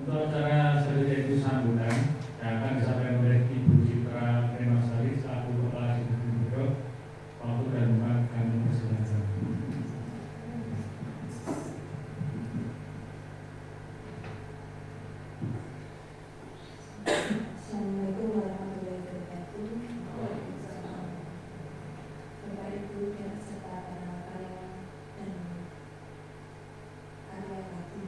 Untuk acara selanjutnya itu sambutan yang akan disampaikan oleh Ibu Citra Premasari selaku Kepala Dinas Bidok. Waktu dan tempat kami persilakan. Assalamualaikum warahmatullahi wabarakatuh. Bapak Ibu dan serta para karyawan dan karyawati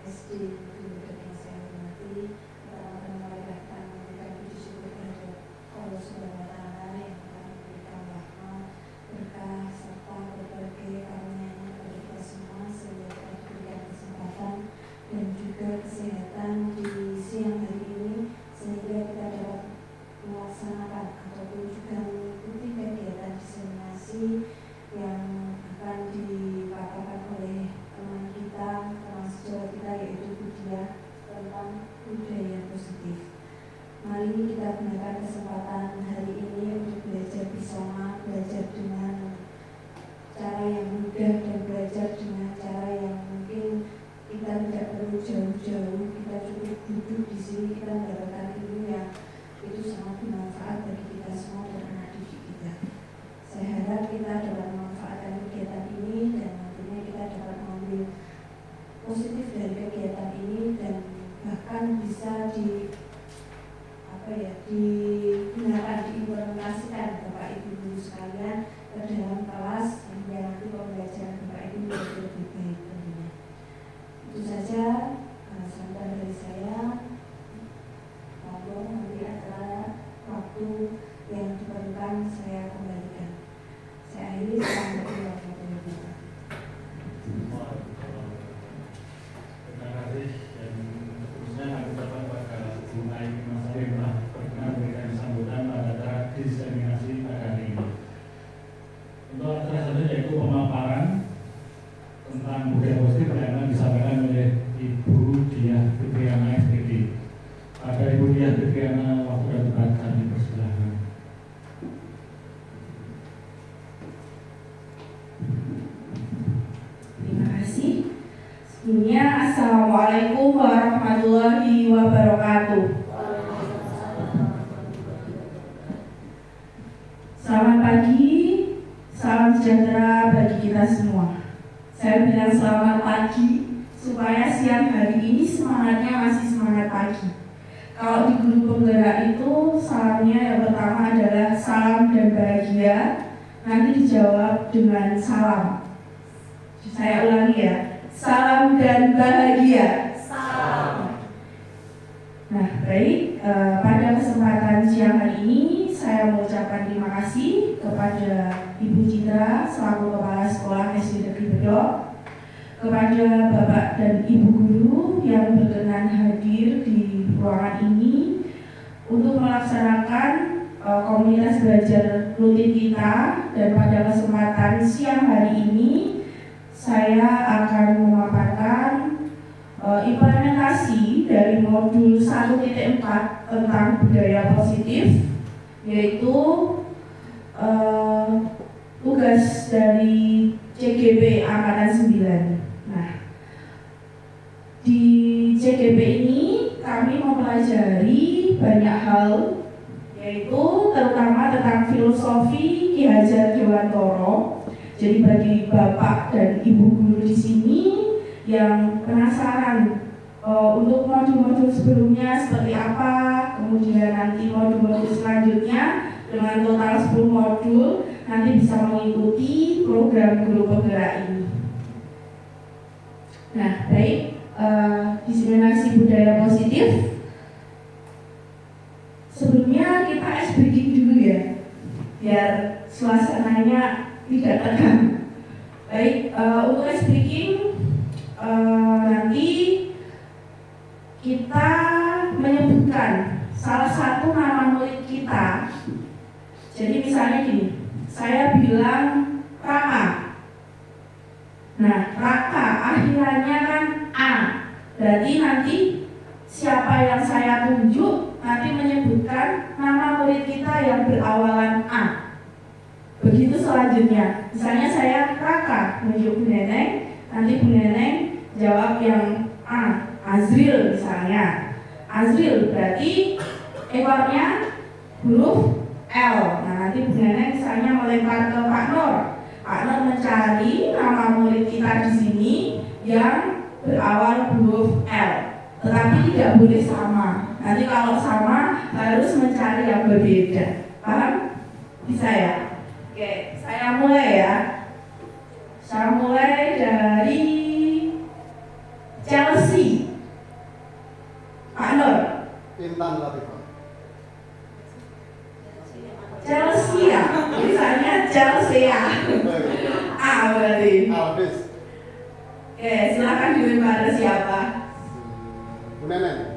SD Negeri yang saya hormati, pertama-tama marilah kita memberikan puji syukur kepada Allah Subhanahu wa Ta'ala yang telah memberikan rahmat, berkah serta berbagai karunia-Nya kepada kita semua sehingga kita diberikan kesempatan dan juga kesehatan di siang hari ini sehingga kita dapat melaksanakan ataupun juga mengikuti kegiatan diseminasi yang akan dipaparkan oleh teman kita, teman sejawat kita yaitu Budia tentang budaya positif. Mari kita gunakan kesempatan hari ini untuk belajar bersama, belajar dengan cara yang mudah dan belajar dengan cara yang mungkin kita tidak perlu jauh-jauh, kita cukup duduk di sini, kita mendapatkan ilmu yang itu sangat bermanfaat bagi kita semua dan anak didik kita. Saya harap kita dapat memanfaatkan kegiatan ini dan nantinya kita dapat mengambil positif dari kegiatan ini dan bahkan bisa digunakan, diimplementasikan Bapak Ibu guru sekalian ke dalam kelas hingga nanti pembelajaran Bapak Ibu menjadi lebih baik tentunya. Itu saja sambutan dari saya. Monggo nanti acara waktu yang diperlukan saya kembalikan. Saya akhiri. Assalamualaikum warahmatullahi wabarakatuh. Terima kasih dan khususnya kami ucapkan kepada Bu Aini Masari telah berkenan memberikan sambutan pada acara diseminasi pada hari ini. Untuk acara selanjutnya yaitu pemaparan tentang budaya positif yang akan disampaikan oleh Ibu Diah Fitriana SPD. Pada Ibu Diah Fitriana, waktu dan tempat kami persilakan. Terima kasih. Sebelumnya, Assalamualaikum warahmatullahi wabarakatuh. Selamat pagi, salam sejahtera bagi kita semua. Saya bilang selamat pagi supaya siang hari ini semangatnya masih semangat pagi. Kalau di guru penggerak itu salamnya yang pertama adalah salam dan bahagia. Nanti dijawab dengan salam. Saya ulangi ya, salam dan bahagia. Salam. Nah, baik. Pada kesempatan siang hari ini saya mengucapkan terima kasih kepada Ibu Citra selaku Kepala Sekolah SD Negeri Bedok, kepada Bapak dan Ibu Guru yang berkenan hadir di ruangan ini untuk melaksanakan komunitas belajar rutin kita. Dan pada kesempatan siang hari ini saya akan memaparkan implementasi dari modul 1.4 tentang budaya positif, yaitu tugas dari CGP Angkatan 9. Nah, di CGP ini kami mempelajari banyak hal, yaitu terutama tentang filosofi Ki Hajar Dewantoro. Jadi bagi Bapak dan Ibu guru di sini yang penasaran untuk modul-modul sebelumnya seperti apa, kemudian nanti modul-modul selanjutnya dengan total 10 modul nanti bisa mengikuti program guru penggerak ini. Nah, baik, diseminasi budaya positif. Sebelumnya kita ice breaking dulu ya, biar suasananya tidak tegang. Baik, untuk ice breaking nanti kita menyebutkan salah satu nama murid kita. Jadi misalnya gini, saya bilang Raka. Nah, Raka akhirannya kan A. Berarti nanti siapa yang saya tunjuk nanti menyebutkan nama murid kita yang berawalan A. Begitu selanjutnya. Misalnya saya Raka menunjuk Bu Neneng, nanti Bu Neneng jawab yang A Azril misalnya. Azril berarti ekornya huruf L. Nah, nanti Bu Neneng misalnya melempar ke Pak Nur. Pak Nur mencari nama murid kita di sini yang berawal huruf L. Tetapi tidak boleh sama. Nanti kalau sama harus mencari yang berbeda. Paham? Bisa ya? Oke, saya mulai ya. Saya mulai dari Chelsea. Pak Nur. Intan Latifah. Chelsea ya, misalnya Chelsea ya. A berarti. Alvis. Oke, silakan dilempar siapa? Bu Neneng.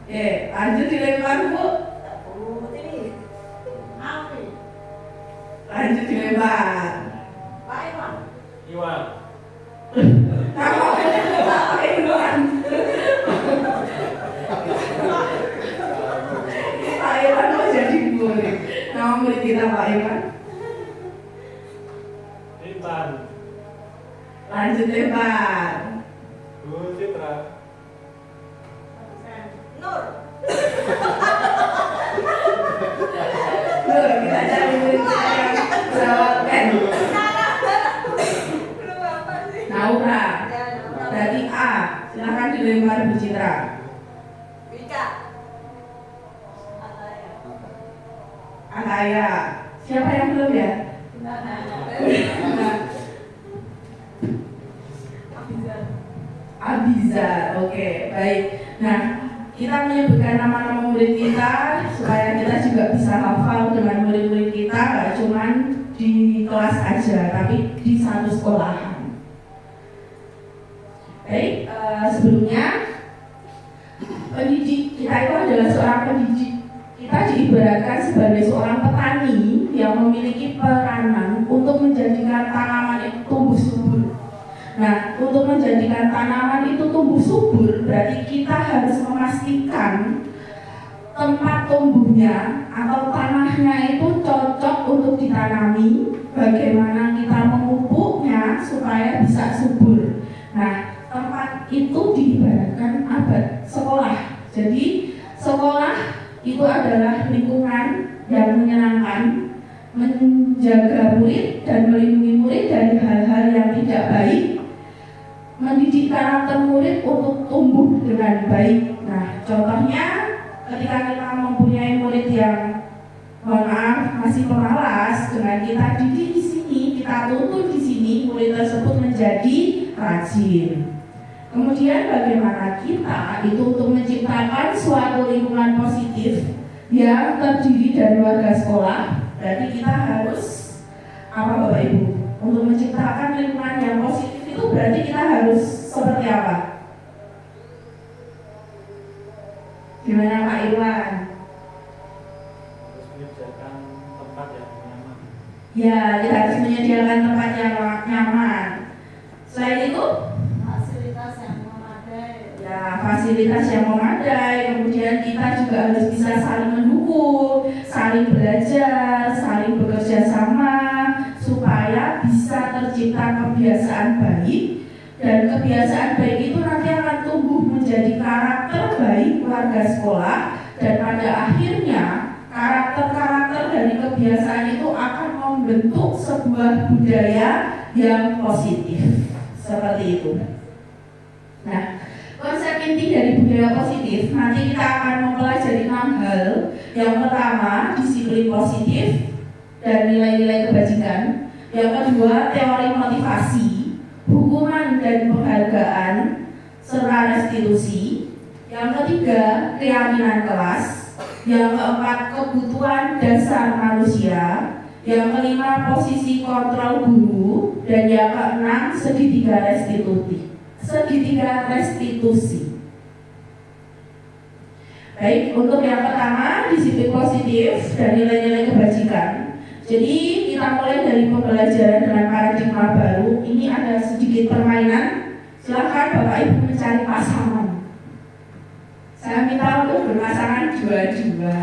Oke, lanjut dilempar Bu. Lanjut dilempar. Iwan. Nama Pak Iwan. Pak Iwan mau jadi murid. Nama murid kita Pak Iwan. Intan. Lanjut lempar. Bu Citra. Nur, kita cari murid kita yang berawal N. Naura. Berarti A. Silakan dilempar Bu Citra. Ataya. Siapa yang belum ya? Abizar. Oke, baik. Nah, kita menyebutkan nama-nama murid kita supaya kita juga bisa hafal dengan murid-murid kita, nggak cuma di kelas aja, tapi di satu sekolahan. Baik, sebelumnya pendidik kita itu adalah seorang pendidik. Kita diibaratkan sebagai seorang petani yang memiliki peranan untuk menjadikan tanaman itu tumbuh subur. Nah, untuk menjadikan tanaman itu tumbuh subur, berarti kita harus memastikan tempat tumbuhnya atau tanahnya itu cocok untuk ditanami. Bagaimana kita memupuknya supaya bisa subur. Nah, tempat itu diibaratkan abad sekolah. Jadi, sekolah itu adalah lingkungan yang menyenangkan, menjaga murid dan melindungi murid dari hal-hal yang tidak baik, mendidik karakter murid untuk tumbuh dengan baik. Nah, contohnya ketika kita mempunyai murid yang mohon maaf masih pemalas, dengan kita didik di sini, kita tuntun di sini, murid tersebut menjadi rajin. Kemudian bagaimana kita itu untuk menciptakan suatu lingkungan positif yang terdiri dari warga sekolah. Berarti kita harus apa Bapak Ibu? Untuk menciptakan lingkungan yang positif itu berarti kita harus seperti apa? Gimana Pak Iwan? Harus menyediakan tempat yang nyaman. Ya, kita harus menyediakan tempat yang nyaman. Selain itu? Fasilitas yang memadai, kemudian kita juga harus bisa saling mendukung, saling belajar, saling bekerja sama, supaya bisa tercipta kebiasaan baik, dan kebiasaan baik itu nanti akan tumbuh menjadi karakter baik warga sekolah, dan pada akhirnya karakter-karakter dari kebiasaan itu akan membentuk sebuah budaya yang positif, seperti itu. Nah, konsep inti dari budaya positif, nanti kita akan mempelajari 6 hal. Yang pertama, disiplin positif dan nilai-nilai kebajikan. Yang kedua, teori motivasi, hukuman dan penghargaan, serta restitusi. Yang ketiga, keyakinan kelas. Yang keempat, kebutuhan dasar manusia. Yang kelima, posisi kontrol guru. Dan yang keenam, segitiga restitusi. Baik, untuk yang pertama disiplin positif dan nilai-nilai kebajikan. Jadi kita mulai dari pembelajaran dengan paradigma baru. Ini ada sedikit permainan. Silakan Bapak Ibu mencari pasangan. Saya minta untuk berpasangan dua-dua.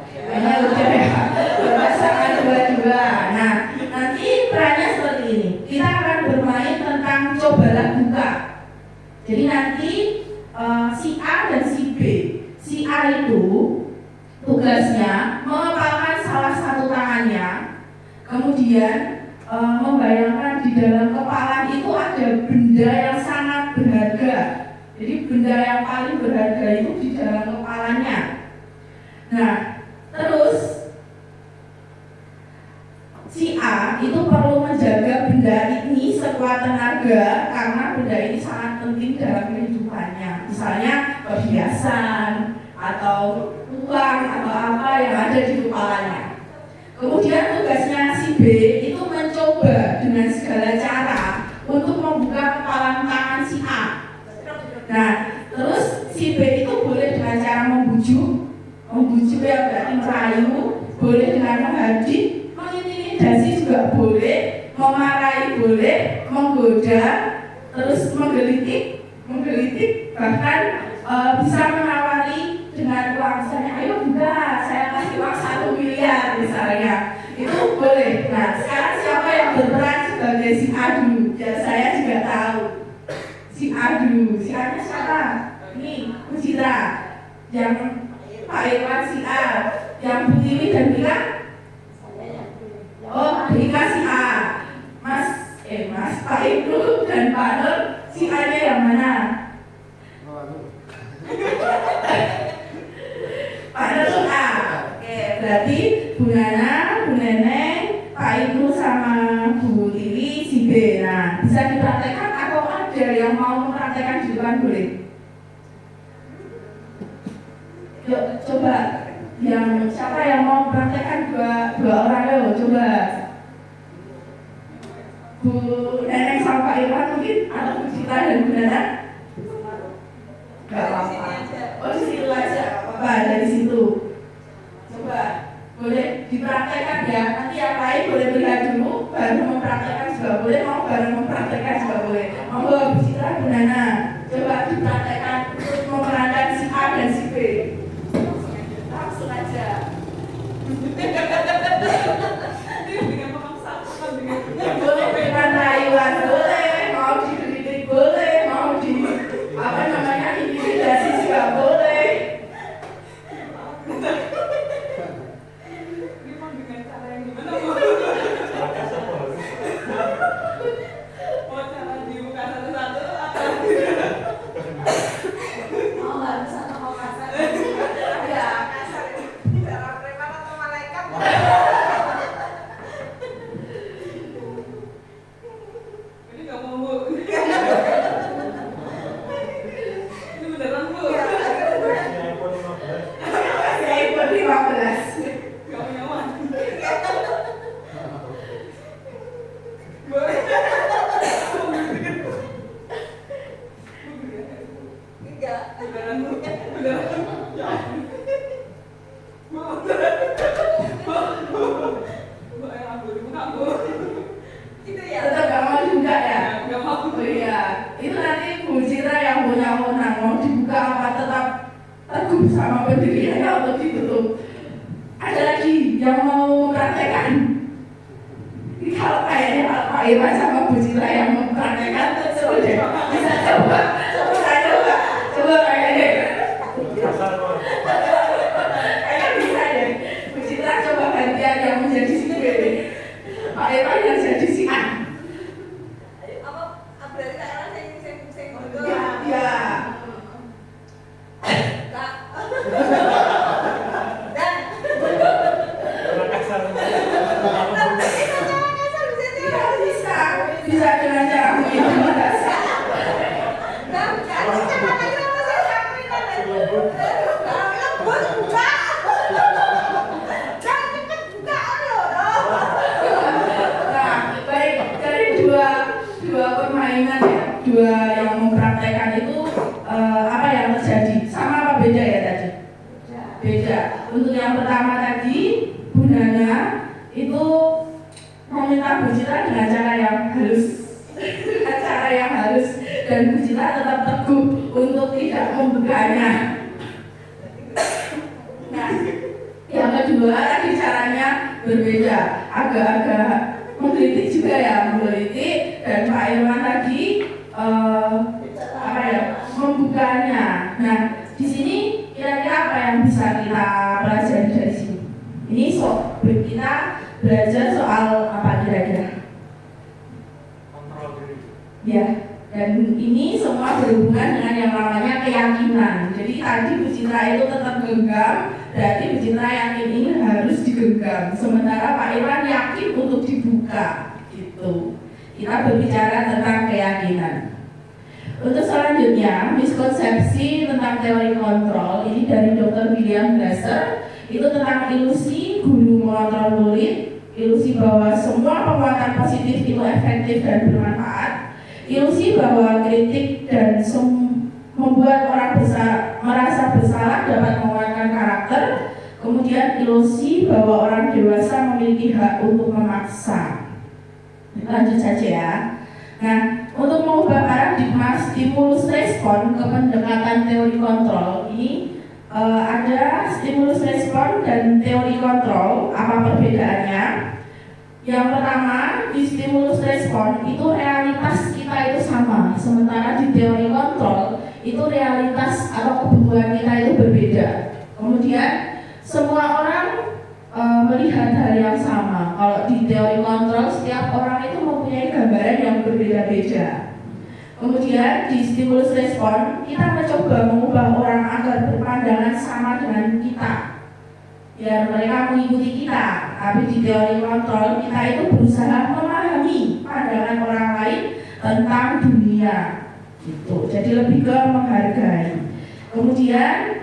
Karena udah ya, berpasangan dua-dua. Nah, nanti perannya seperti ini. Kita akan bermain tentang cobalah buka. Jadi nanti si A dan si B. Si A itu tugasnya mengepalkan salah satu tangannya, kemudian membayangkan di dalam kepala itu ada benda yang sangat berharga. Jadi benda yang paling berharga itu di dalam kepalanya. Nah, terus si A itu perlu menjaga benda ini sekuat tenaga karena benda ini sangat penting dalam kehidupannya. Misalnya perhiasan atau uang atau apa yang ada di kepalanya. Kemudian tugasnya si B itu mencoba dengan segala cara untuk membuka kepala tangan si A. Nah, terus si B itu boleh dengan cara membujuk yang berarti merayu, boleh dengan menghadik, mengintimidasi juga boleh, memarahi boleh, menggoda, terus menggelitik, bahkan bisa menawari dengan uang. Misalnya, ayo buka, saya kasih uang 1 miliar misalnya, itu boleh. Nah, sekarang siapa yang berperan sebagai si A dulu? Ya, saya juga tahu. Si A dulu, si A nya siapa? Ini Bu Citra, yang Pak Irwan si A, yang Bu Tiwi dan Mira. Oh, Rika si A, Mas Pak Ibnu dan Pak Nur, si A nya yang mana? Pak Nur si A. Oke, berarti Bu Nana, Bu Neneng, Pak Ibnu sama Bu Tiwi si B. Nah, bisa dipraktekkan atau ada yang mau mempraktekkan di depan boleh? Yuk, coba. Siapa yang mau mempraktekkan dua orang yuk, coba. Bu Neneng sama Pak Irwan mungkin, atau Bu Citra dan Bu Nana? Gak apa-apa. Oh, di situ aja, apa dari situ. Coba, boleh dipraktekkan ya. Nanti yang lain boleh melihat dulu, baru mempraktekkan juga boleh, mau baru mempraktekkan juga boleh. Monggo Bu Citra, Bu Nana, coba dipraktekkan untuk memerankan si A dan si B. Langsung aja. Boleh dengan rayuan boleh, mau dikritik boleh, mau di intimidasi juga boleh. Dengan cara yang gimana? Mau cara dibuka satu-satu atau Mau halus atau mau kasar? ya kasar cara preman atau malaikat? Ini nggak mau Bu. Ini beneran Bu. Saya ikut 15. Gak punya uang. Enggak. Beneran Bu. Beneran. Ya. Bu. Bu, ayo aku dibuka Bu. Itu ya. Tetap gak mau juga ya? Gak mau. Oh iya, itu nanti Bu Citra yang punya wewenang mau dibuka apa tetap teguh sama pendiriannya atau ditutup. Ada lagi yang mau praktekan? Ini kalau kayaknya Pak Irwan sama Bu Citra yang mau praktekan, seru deh. Bisa coba kayaknya. Kayaknya bisa deh. Bu Citra coba gantian yang menjadi si B, Pak Irwan yang jadi si A. Apa berarti saya sing bodoh. Ya. Kak. Dan Bisa dengan cara mengintimidasi. Nah, baik, dari dua permainan ya, dua yang mempraktekkan itu apa yang terjadi? Sama apa beda ya tadi? Beda. Untuk yang pertama tadi, Bu Nana itu meminta Bu Citra dengan cara yang halus, dan Bu Citra tetap teguh untuk tidak membukanya. Nah, yang kedua tadi caranya berbeda, agak-agak mengkritik juga ya, mengkritik, dan Pak Irwan tadi membukanya. Nah, di sini kira-kira apa yang bisa kita pelajari dari sini? Ini kita belajar soal apa kira-kira? Kontrol diri. Ya, dan ini semua berhubungan dengan yang namanya keyakinan. Jadi tadi Bu Citra itu tetap genggam, berarti Bu Citra yakin ini harus digenggam. Sementara Pak Irwan yakin untuk dibuka. Gitu. Kita berbicara tentang keyakinan. Untuk selanjutnya, miskonsepsi tentang teori kontrol ini dari Dr. William Glasser, itu tentang ilusi guru mengontrol murid, ilusi bahwa semua penguatan positif itu efektif dan bermanfaat, ilusi bahwa kritik dan membuat orang merasa bersalah dapat menguatkan karakter, kemudian ilusi bahwa orang dewasa memiliki hak untuk memaksa. Lanjut saja ya. Nah, untuk mengubah paradigma stimulus respon ke pendekatan teori kontrol ini ada stimulus respon dan teori kontrol. Apa perbedaannya? Yang pertama, di stimulus respon itu realitas kita itu sama, sementara di teori kontrol itu realitas atau kebutuhan kita itu berbeda. Kemudian semua orang melihat hal yang sama. Kalau di teori kontrol setiap orang itu mempunyai gambaran yang berbeda-beda. Kemudian di stimulus respon kita mencoba mengubah orang agar berpandangan sama dengan kita, biar mereka mengikuti kita. Tapi di teori kontrol kita itu berusaha memahami pandangan orang lain tentang dunia. Gitu. Jadi lebih ke menghargai. Kemudian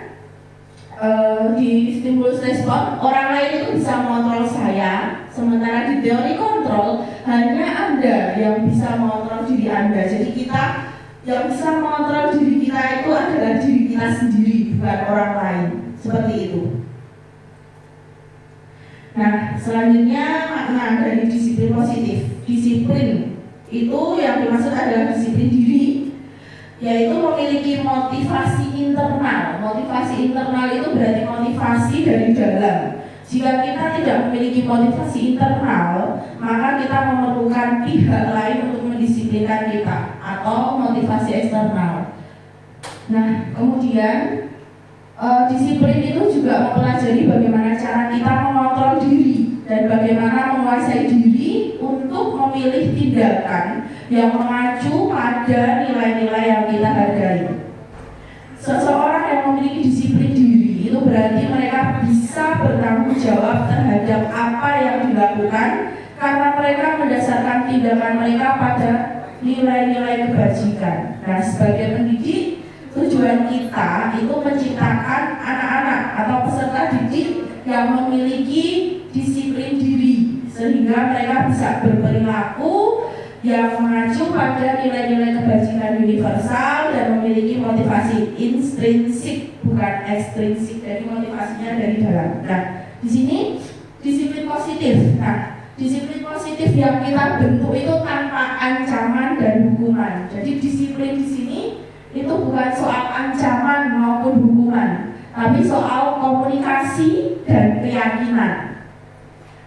di stimulus respon orang lain itu bisa mengontrol saya, sementara di teori kontrol hanya Anda yang bisa mengontrol diri Anda. Jadi kita yang bisa mengontrol diri kita itu adalah diri kita sendiri, bukan orang lain. Seperti itu. Nah, selanjutnya makna dari disiplin positif. Disiplin itu yang dimaksud adalah disiplin diri, yaitu memiliki motivasi internal. Motivasi internal itu berarti motivasi dari dalam. Jika kita tidak memiliki motivasi internal, maka kita memerlukan pihak lain untuk mendisiplinkan kita, atau motivasi eksternal. Nah, kemudian disiplin itu juga mempelajari bagaimana cara kita mengontrol diri dan bagaimana menguasai diri untuk memilih tindakan yang mengacu pada nilai-nilai yang kita hargai. Seseorang yang memiliki disiplin diri itu berarti mereka bisa bertanggung jawab terhadap apa yang dilakukan karena mereka mendasarkan tindakan mereka pada nilai-nilai kebajikan. Nah, sebagai pendidik, tujuan kita itu menciptakan anak-anak atau peserta didik yang memiliki disiplin diri sehingga mereka bisa berperilaku yang mengacu pada nilai-nilai kebajikan universal dan memiliki motivasi intrinsik bukan ekstrinsik, jadi motivasinya dari dalam. Nah, di sini disiplin positif. Nah, disiplin positif yang kita bentuk itu tanpa ancaman dan hukuman. Jadi disiplin di sini itu bukan soal ancaman maupun hukuman, tapi soal komunikasi dan keyakinan.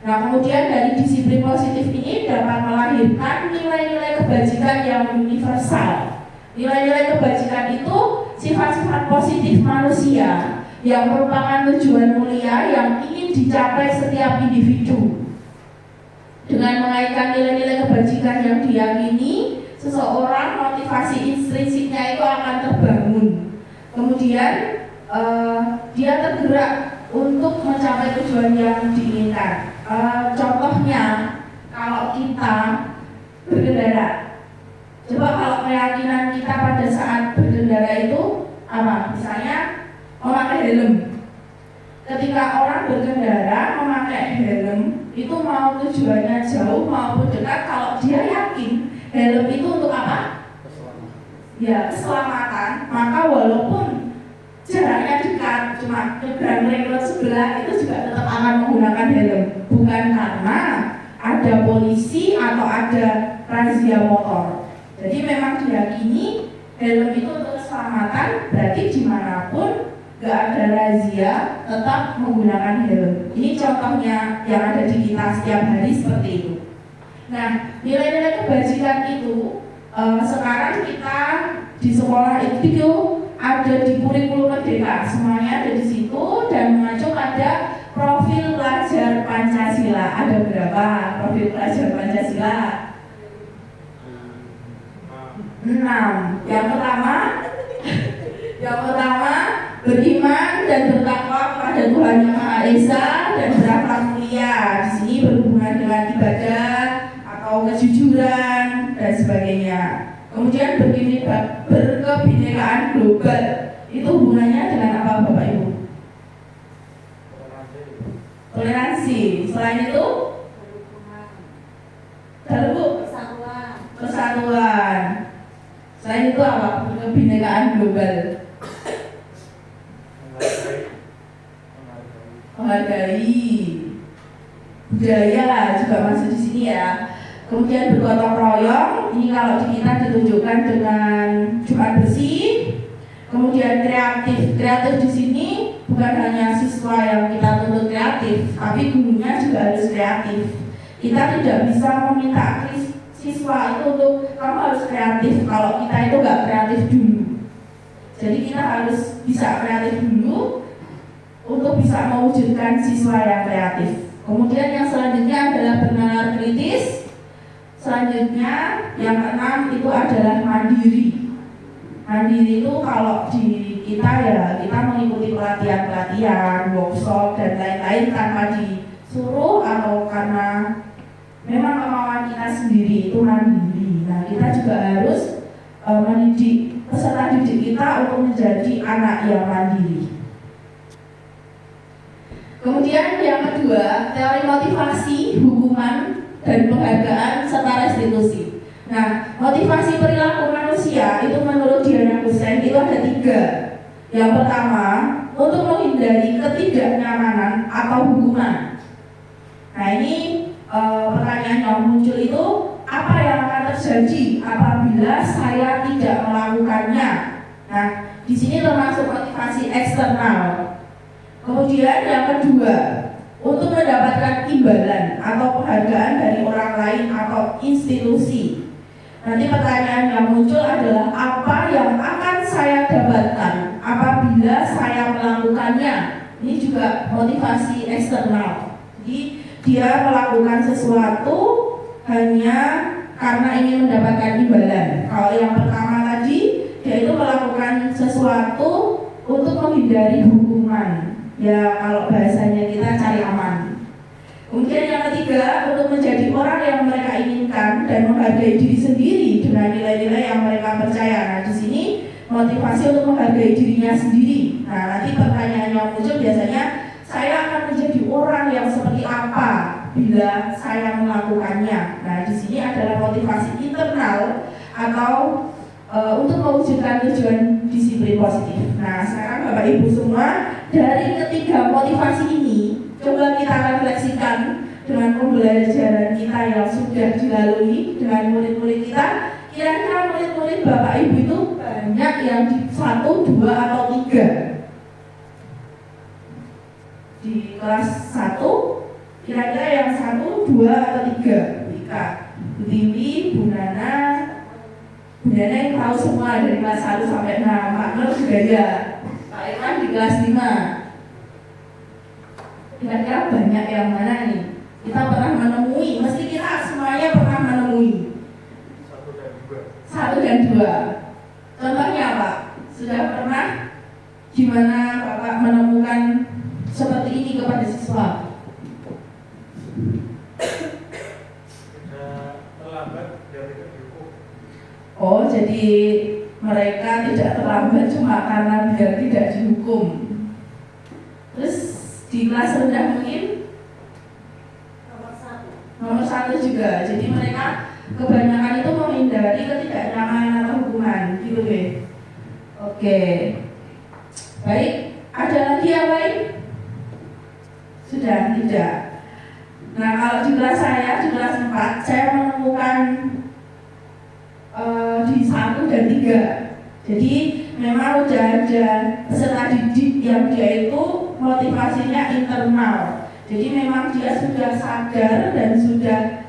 Nah, kemudian dari disiplin positif ini dapat melahirkan nilai-nilai kebajikan yang universal. Nilai-nilai kebajikan itu sifat-sifat positif manusia yang merupakan tujuan mulia yang ingin dicapai setiap individu. Dengan mengaitkan nilai-nilai kebajikan yang diyakini, seseorang motivasi intrinsiknya itu akan terbangun. Kemudian dia tergerak untuk mencapai tujuan yang diinginkan. Contohnya, kalau kita berkendara, coba kalau keyakinan kita pada saat berkendara itu apa? Misalnya memakai helm. Ketika orang berkendara memakai helm, itu mau tujuannya jauh maupun dekat, kalau dia yakin helm itu untuk apa? Ya, keselamatan. Maka walaupun jaraknya dekat, cuma nyebrang ring road sebelah, itu juga tetap akan menggunakan helm. Bukan karena ada polisi atau ada razia motor. Jadi memang diyakini helm itu untuk keselamatan, berarti dimanapun gak ada razia tetap menggunakan helm. Ini contohnya yang ada di kita setiap hari seperti itu. Nah, nilai-nilai kebajikan itu sekarang kita di sekolah itu ada di kurikulum merdeka, semuanya ada di situ dan mengacu pada profil pelajar Pancasila. Ada berapa profil pelajar Pancasila? 6. Yang pertama beriman dan bertakwa kepada Tuhan Yang Maha Esa dan berakhlak mulia. Di sini berhubungan dengan ibadah atau kejujuran dan sebagainya. Kemudian berkebinekaan global. Itu hubungannya dengan apa Bapak Ibu? Toleransi. Selain itu persatuan. Selain itu apa? Kebinekaan global. Menghargai budaya juga masuk di sini ya. Kemudian bergotong royong. Ini kalau di kita ditunjukkan dengan Jumat bersih. Kemudian kreatif di sini bukan hanya siswa yang kita tuntut kreatif, tapi gurunya juga harus kreatif. Kita tidak bisa meminta siswa itu untuk kamu harus kreatif kalau kita itu nggak kreatif dulu. Jadi kita harus bisa kreatif dulu untuk bisa mewujudkan siswa yang kreatif. Kemudian yang selanjutnya adalah bernalar kritis. Selanjutnya yang keenam itu adalah mandiri. Mandiri itu kalau di kita ya kita mengikuti pelatihan, workshop dan lain-lain tanpa disuruh atau karena memang kemauan kita sendiri itu mandiri. Nah kita juga harus mendidik peserta didik kita untuk menjadi anak yang mandiri. Kemudian yang kedua, teori motivasi, hukuman, dan penghargaan serta restitusi. Nah, motivasi perilaku manusia itu menurut Diana Hussein itu ada 3. Yang pertama, untuk menghindari ketidaknyamanan atau hukuman. Nah ini pertanyaan yang muncul itu, apa yang akan terjadi apabila saya tidak melakukannya? Nah, di sini termasuk motivasi eksternal. Kemudian yang kedua, untuk mendapatkan imbalan atau penghargaan dari orang lain atau institusi. Nanti pertanyaan yang muncul adalah apa yang akan saya dapatkan apabila saya melakukannya. Ini juga motivasi eksternal. Jadi dia melakukan sesuatu hanya karena ingin mendapatkan imbalan. Kalau yang pertama tadi, dia itu melakukan sesuatu untuk menghindari hukuman. Ya kalau bahasanya kita cari aman. Kemudian yang ketiga, untuk menjadi orang yang mereka inginkan dan menghargai diri sendiri dengan nilai-nilai yang mereka percaya. Nah di sini motivasi untuk menghargai dirinya sendiri. Nah nanti pertanyaan yang muncul biasanya, saya akan menjadi orang yang seperti apa bila saya melakukannya. Nah di sini adalah motivasi internal atau untuk mewujudkan tujuan disiplin positif. Nah sekarang Bapak Ibu semua, dari ketiga motivasi ini coba kita refleksikan dengan pembelajaran kita yang sudah dilalui dengan murid-murid kita. Kira-kira murid-murid Bapak Ibu itu banyak yang di 1, 2, atau 3 di kelas 1. Kira-kira yang 1, 2, atau 3 Wika, Bu Tiwi, Bu Nana yang tahu semua dari kelas 1 sampai 6. Pak Nur juga ya, Pak Irwan di kelas 5. Kira-kira banyak yang mana nih? Kita pernah menemui, mesti kita semuanya pernah menemui 1 dan 2. Contohnya Pak, sudah pernah gimana Bapak menemukan seperti ini kepada siswa? Terlambat biar tidak dihukum. Oh, jadi mereka tidak terlambat cuma karena biar tidak dihukum. Terus di kelas rendah mungkin nomor 1 juga. Jadi mereka kebanyakan itu menghindari ketidaknyamanan atau hukuman, gitu deh. Oke. Baik, ada lagi yang lain? Sudah tidak. Nah, kalau di kelas saya, di kelas 4, saya menemukan di 1 dan 3. Jadi memang sudah ada peserta didik yang dia itu motivasinya internal. Jadi memang dia sudah sadar dan sudah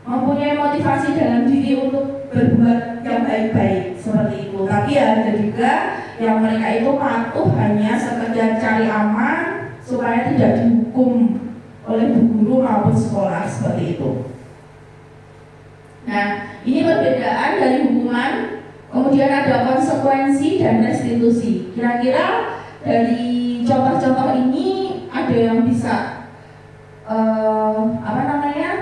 mempunyai motivasi dalam diri untuk berbuat yang baik-baik. seperti itu. Tapi ada juga yang mereka itu patuh hanya sekedar cari aman supaya tidak dihukum oleh bu guru maupun sekolah seperti itu. Nah, ini perbedaan dari hukuman, kemudian ada konsekuensi dan restitusi. Kira-kira dari contoh-contoh ini ada yang bisa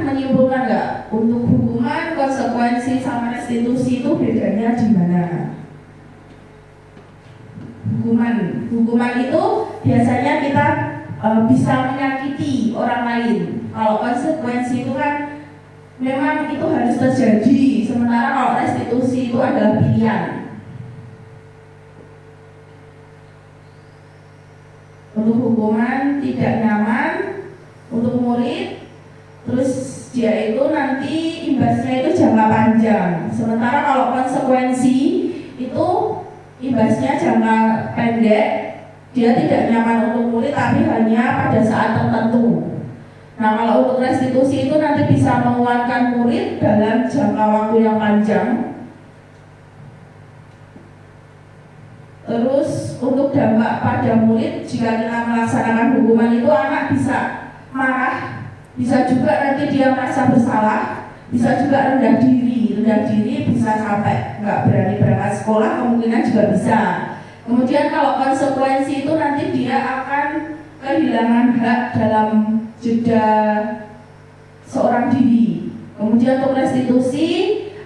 menyimpulkan nggak untuk hukuman, konsekuensi sama restitusi itu bedanya di mana? Hukuman itu biasanya kita bisa menyakiti orang lain. Kalau konsekuensi itu kan memang itu harus terjadi. Sementara kalau restitusi itu adalah pilihan. Untuk hukuman tidak nyaman untuk murid, terus dia itu nanti imbasnya itu jangka panjang. Sementara kalau konsekuensi itu imbasnya jangka pendek, dia tidak nyaman untuk murid tapi hanya pada saat tertentu. Nah, kalau untuk restitusi itu nanti bisa menguatkan murid dalam jangka waktu yang panjang. Terus untuk dampak pada murid, jika kita melaksanakan hukuman itu, anak bisa marah, bisa juga nanti dia merasa bersalah, bisa juga rendah diri bisa sampai nggak berani berangkat sekolah, kemungkinan juga bisa. Kemudian kalau konsekuensi itu nanti dia akan kehilangan hak dalam jeda seorang diri. Kemudian untuk restitusi,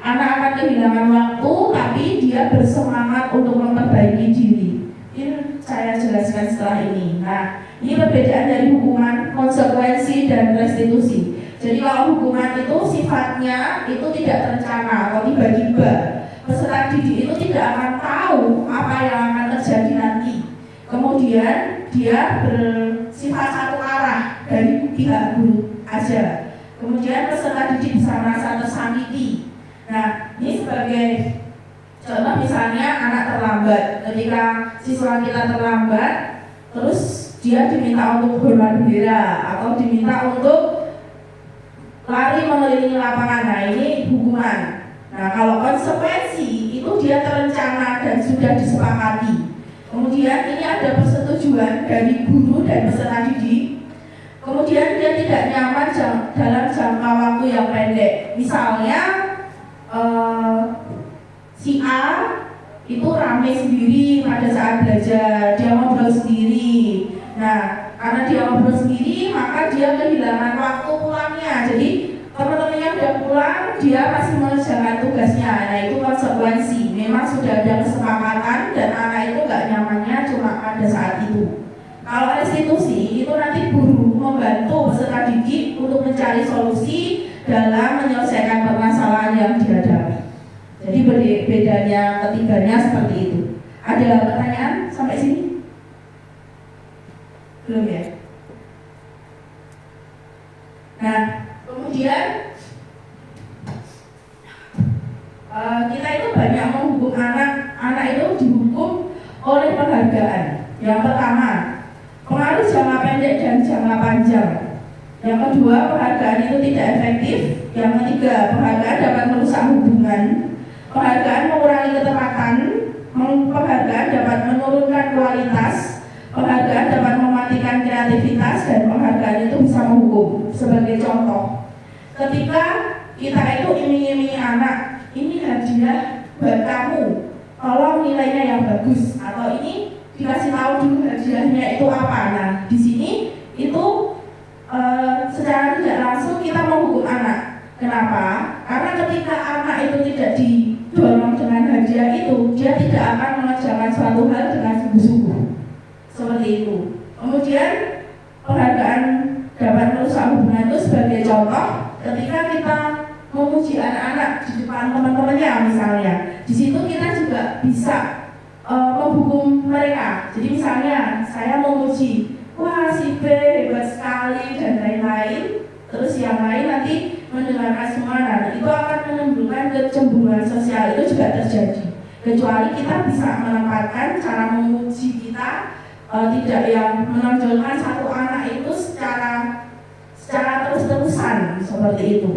anak akan kehilangan waktu tapi dia bersemangat untuk memperbaiki diri. Ini saya jelaskan setelah ini. Nah, ini perbedaan dari hukuman, konsekuensi, dan restitusi. Jadi kalau hukuman itu sifatnya itu tidak terencana atau tiba-tiba. Peserta didik itu tidak akan tahu apa yang akan terjadi nanti. Kemudian dia bersifat satu arah dari pihak guru aja. Kemudian peserta didik bisa merasa tersakiti. Nah, ini sebagai contoh misalnya anak terlambat. Ketika siswa kita terlambat, terus dia diminta untuk hormat bendera atau diminta untuk lari mengelilingi lapangan. Nah, ini hukuman. Nah, kalau konsekuensi itu dia terencana dan sudah disepakati. Kemudian ini ada persetujuan dari guru dan peserta didik. Kemudian dia tidak nyaman dalam jangka waktu yang pendek. Misalnya si A itu rame sendiri pada saat belajar, dia ngobrol sendiri. Nah, karena dia ngobrol sendiri, maka dia kehilangan waktu pulangnya. Jadi teman-temannya udah pulang, dia masih mengerjakan tugasnya. Nah, itu konsekuensi. Memang sudah ada kesepakatan dan anak itu nggak nyamannya cuma pada saat itu. Kalau restitusi itu nanti guru membantu peserta didik untuk mencari solusi dalam menyelesaikan permasalahan yang dihadapi. Jadi bedanya ketiganya seperti itu. Ada pertanyaan sampai sini? Belum ya? Nah, kemudian kita itu banyak menghukum anak itu dihukum oleh penghargaan. Yang pertama, pengaruh jangka pendek dan jangka panjang. Yang kedua, penghargaan itu tidak efektif. Yang ketiga, penghargaan dapat merusak hubungan. Penghargaan mengurangi ketepatan. Penghargaan dapat menurunkan kualitas. Penghargaan dapat mematikan kreativitas dan penghargaan itu bisa menghukum. Sebagai contoh, ketika kita itu iming-imingi anak, ini hadiah buat kamu, tolong nilainya yang bagus, atau ini dikasih tahu dulu hadiahnya itu apa. Nah, di sini itu secara tidak langsung kita menghukum anak. Kenapa? Karena ketika anak itu tidak didorong dengan hadiah itu, dia tidak akan mengerjakan suatu hal dengan sungguh-sungguh. Seperti itu. Kemudian penghargaan dapat merusak hubungan itu sebagai contoh ketika kita memuji anak-anak di depan teman-temannya misalnya. Di situ kita juga bisa menghukum mereka. Jadi misalnya saya memuji, wah si B hebat sekali dan lain-lain. Terus yang lain nanti mendengarkan semua, nah itu akan menimbulkan kecemburuan sosial, itu juga terjadi. Kecuali kita bisa menempatkan cara memuji kita tidak yang menonjolkan satu anak itu secara terus-terusan seperti itu.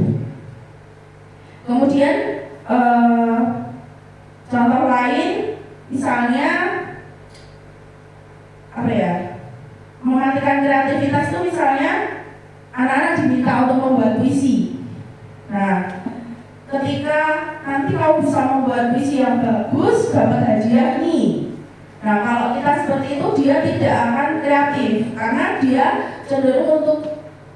Kemudian contoh Misalnya apa ya? Mematikan kreativitas itu misalnya anak-anak diminta untuk membuat puisi. Nah, ketika nanti kau bisa membuat puisi yang bagus, dapat hadiah ini. Nah, kalau kita seperti itu, dia tidak akan kreatif karena dia cenderung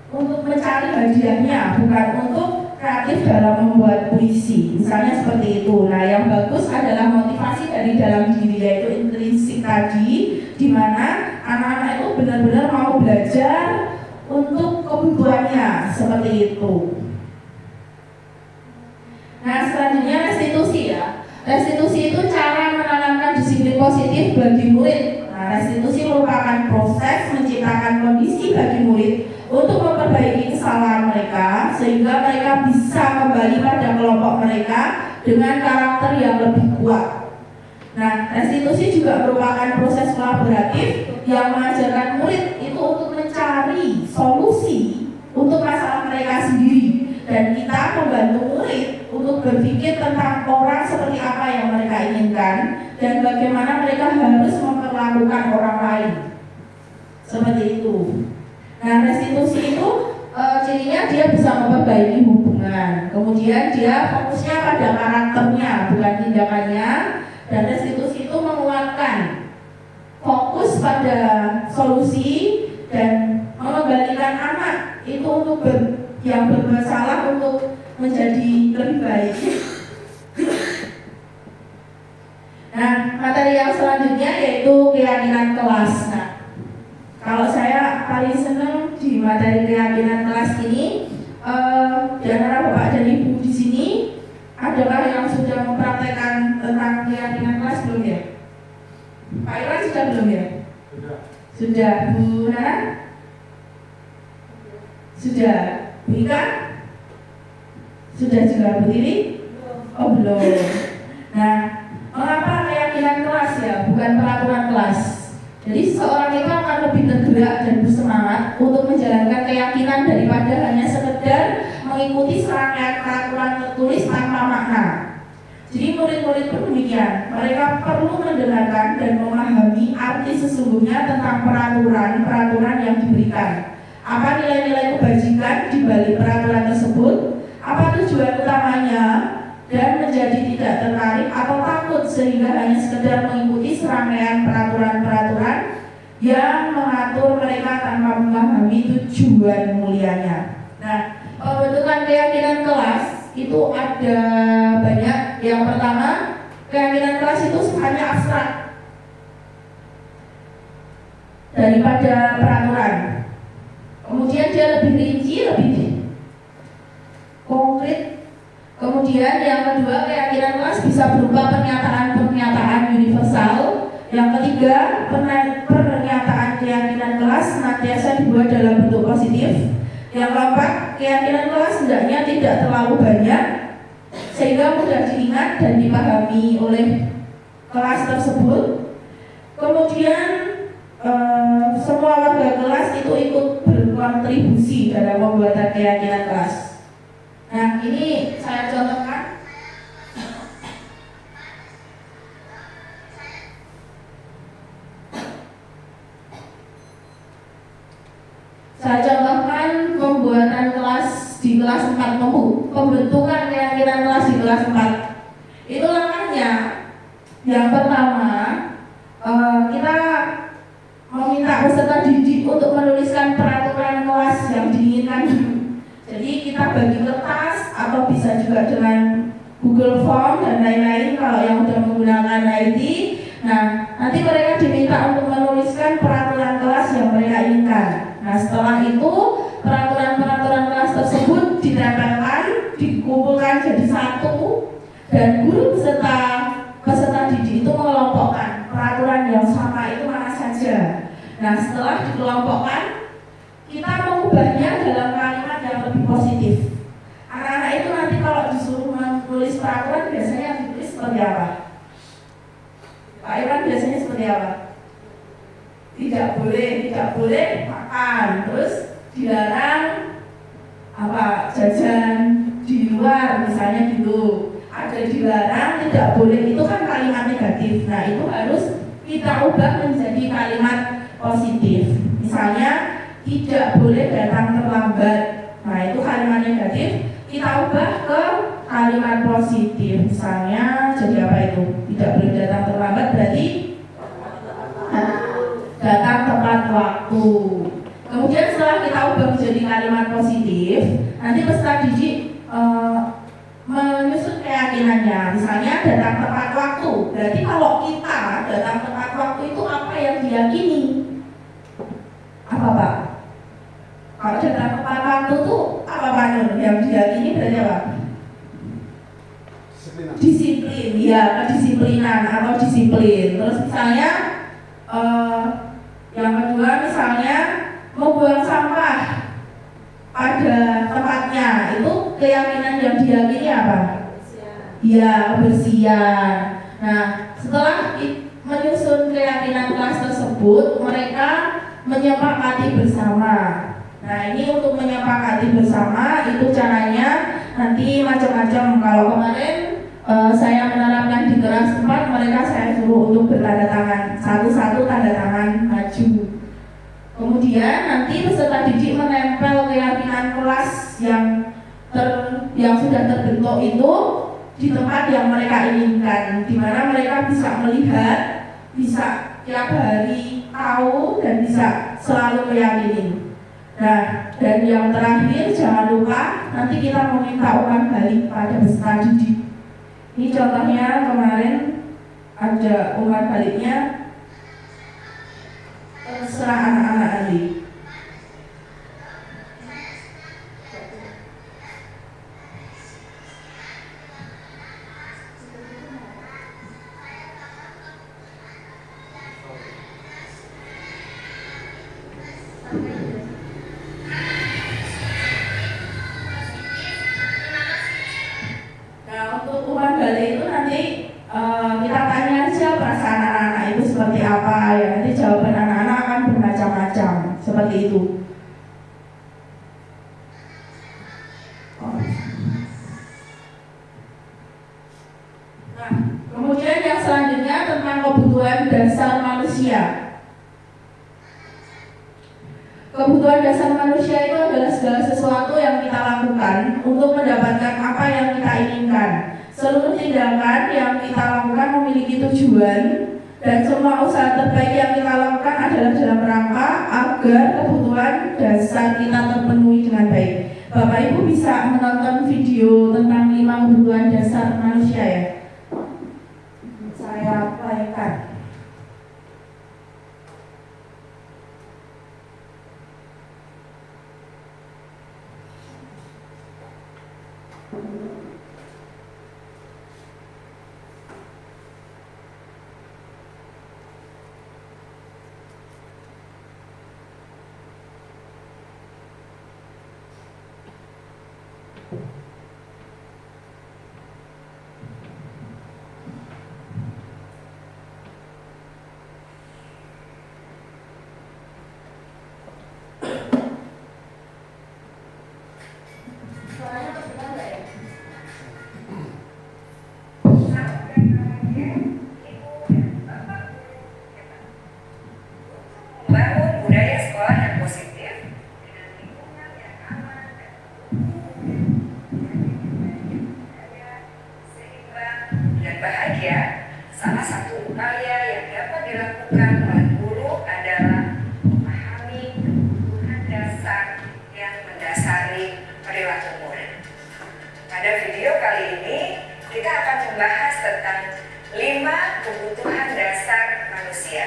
untuk mencari hadiahnya, bukan untuk kreatif dalam membuat puisi. Misalnya seperti itu. Nah, yang bagus adalah motivasi dari dalam diri, yaitu intrinsik tadi, di mana anak-anak itu benar-benar mau belajar untuk kebutuhannya, seperti itu. Nah, selanjutnya restitusi ya. Restitusi itu cara menanamkan disiplin positif bagi murid. Nah, restitusi merupakan proses menciptakan kondisi bagi murid untuk memperbaiki kesalahan mereka sehingga mereka bisa kembali pada kelompok mereka dengan karakter yang lebih kuat. Nah, restitusi juga merupakan proses kolaboratif yang mengajarkan murid itu untuk mencari solusi untuk masalah mereka sendiri, dan kita membantu murid untuk berpikir tentang orang seperti apa yang mereka inginkan dan bagaimana mereka harus memperlakukan orang lain. Seperti itu. Nah, restitusi itu cirinya dia bisa memperbaiki hubungan. Kemudian dia fokusnya pada karakternya, bukan tindakannya. Dan restitusi itu menguatkan fokus pada solusi dan mengembalikan anak itu untuk yang berbuat salah untuk menjadi lebih baik. Nah, materi yang selanjutnya yaitu keyakinan kelas. Nah, kalau saya paling senang di materi keyakinan kelas ini, di antara Bapak dan Ibu di sini, adakah yang sudah mempraktekkan tentang keyakinan kelas belum ya? Pak Iwan sudah belum ya? Sudah. Bu Nana? Sudah. Bu Ika? Sudah juga. Bu Tiri? Oh belum. Nah, mengapa keyakinan kelas ya, bukan peraturan kelas? Jadi seseorang itu akan lebih tergerak dan bersemangat untuk menjalankan keyakinan daripada hanya sekedar mengikuti serangkaian peraturan tertulis tanpa makna. Jadi murid-murid pun demikian, mereka perlu mendengarkan dan memahami arti sesungguhnya tentang peraturan yang diberikan. Apa nilai-nilai kebajikan di balik peraturan tersebut? Apa tujuan utamanya? Dan menjadi tidak tertarik atau takut sehingga hanya sekedar mengikuti serangkaian peraturan-peraturan yang mengatur mereka tanpa memahami tujuan mulianya. Nah, pembentukan keyakinan kelas itu ada banyak. Yang pertama, keyakinan kelas itu hanya abstrak daripada peraturan. Kemudian dia lebih rinci, lebih konkret. Kemudian yang kedua, keyakinan kelas bisa berupa pernyataan-pernyataan universal. Yang ketiga, pernyataan keyakinan kelas senantiasa dibuat dalam bentuk positif. Yang keempat, keyakinan kelas hendaknya tidak terlalu banyak sehingga mudah diingat dan dipahami oleh kelas tersebut. Kemudian semua warga kelas itu ikut berkontribusi dalam pembuatan keyakinan kelas. Nah, ini saya contohkan. Saya contohkan pembuatan kelas di kelas 4, pembentukan keyakinan kelas di kelas 4. Itu langkahnya. Yang pertama, kita meminta peserta didik untuk menuliskan peraturan kelas yang diinginkan. Jadi kita bagi kertas atau bisa juga dengan Google Form dan lain-lain kalau yang sudah menggunakan IT. Nah, nanti mereka diminta untuk menuliskan peraturan kelas yang mereka inginkan. Nah, setelah itu peraturan-peraturan kelas tersebut ditempelkan, dikumpulkan jadi satu, dan guru peserta didik itu mengelompokkan peraturan yang sama itu mana saja. Nah, setelah dikelompokkan, kita mengubahnya dalam kalimat yang lebih positif. Anak-anak itu nanti kalau disuruh menulis peraturan biasanya ditulis seperti apa? Pak Iwan biasanya seperti apa? Tidak boleh makan, terus dilarang apa jajan di luar misalnya gitu. Ada ada dilarang, tidak boleh, itu kan kalimat negatif. Nah itu harus kita ubah menjadi kalimat positif. Misalnya tidak boleh datang terlambat. Nah itu kalimat negatif, kita ubah ke kalimat positif. Misalnya jadi apa itu? Tidak boleh datang terlambat berarti datang tepat waktu. Kemudian setelah kita ubah menjadi kalimat positif, nanti peserta didik menyusun keyakinannya. Misalnya datang tepat waktu. Berarti kalau kita datang tepat waktu itu apa yang diyakini? Apa Pak? Kalau datang tepat waktu itu apa Pak Nur? Yang diyakini berarti apa? Disiplin, ya, kedisiplinan atau disiplin. Terus misalnya yang kedua misalnya membuang sampah pada tempatnya, itu keyakinan yang diyakini apa? Ya, kebersihan. Nah, setelah menyusun keyakinan kelas tersebut, mereka menyepakati bersama. Nah, ini untuk menyepakati bersama itu caranya nanti macam-macam. Kalau kemarin saya menerapkan di kelas 4, mereka saya suruh untuk bertanda tangan, satu-satu tanda tangan maju. Kemudian nanti peserta didik menempel keyakinan kelas yang sudah terbentuk itu di tempat yang mereka inginkan, di mana mereka bisa melihat, bisa tiap hari tahu dan bisa selalu meyakini. Nah, dan yang terakhir jangan lupa nanti kita meminta umpan balik pada peserta didik. Ini contohnya kemarin ada umpan baliknya, terserah anak-anak nanti. Nah, untuk umpan balik itu nanti kita tanya aja perasaan anak-anak itu seperti apa ya. Nanti jawaban anak-anak akan bermacam-macam seperti itu. Nah, kemudian yang selanjutnya tentang kebutuhan dasar manusia. Kebutuhan dasar manusia itu adalah segala sesuatu yang kita lakukan untuk mendapatkan apa yang kita inginkan. Seluruh tindakan yang kita lakukan memiliki tujuan, dan semua usaha terbaik yang kita lakukan adalah dalam rangka agar kebutuhan dasar kita terpenuhi dengan baik. Bapak Ibu bisa menonton video tentang 5 kebutuhan dasar manusia ya. Saya playkan. Membangun budaya sekolah yang positif dengan lingkungan yang aman dan seimbang dan bahagia. Salah satu upaya yang dapat dilakukan oleh guru adalah memahami kebutuhan dasar yang mendasari perilaku murid. Pada video kali ini kita akan membahas tentang 5 kebutuhan dasar manusia.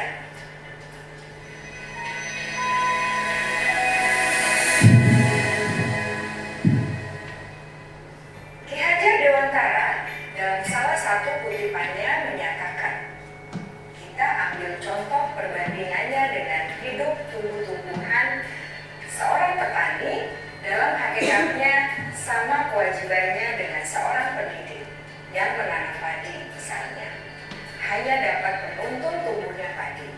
Ki Hajar Dewantara dalam salah satu kutipannya menyatakan, kita ambil contoh perbandingannya dengan hidup tumbuh-tumbuhan. Seorang petani dalam hakikatnya sama kewajibannya dengan seorang pendidik yang menanam padi misalnya. Hanya dapat menuntun tumbuhnya padi.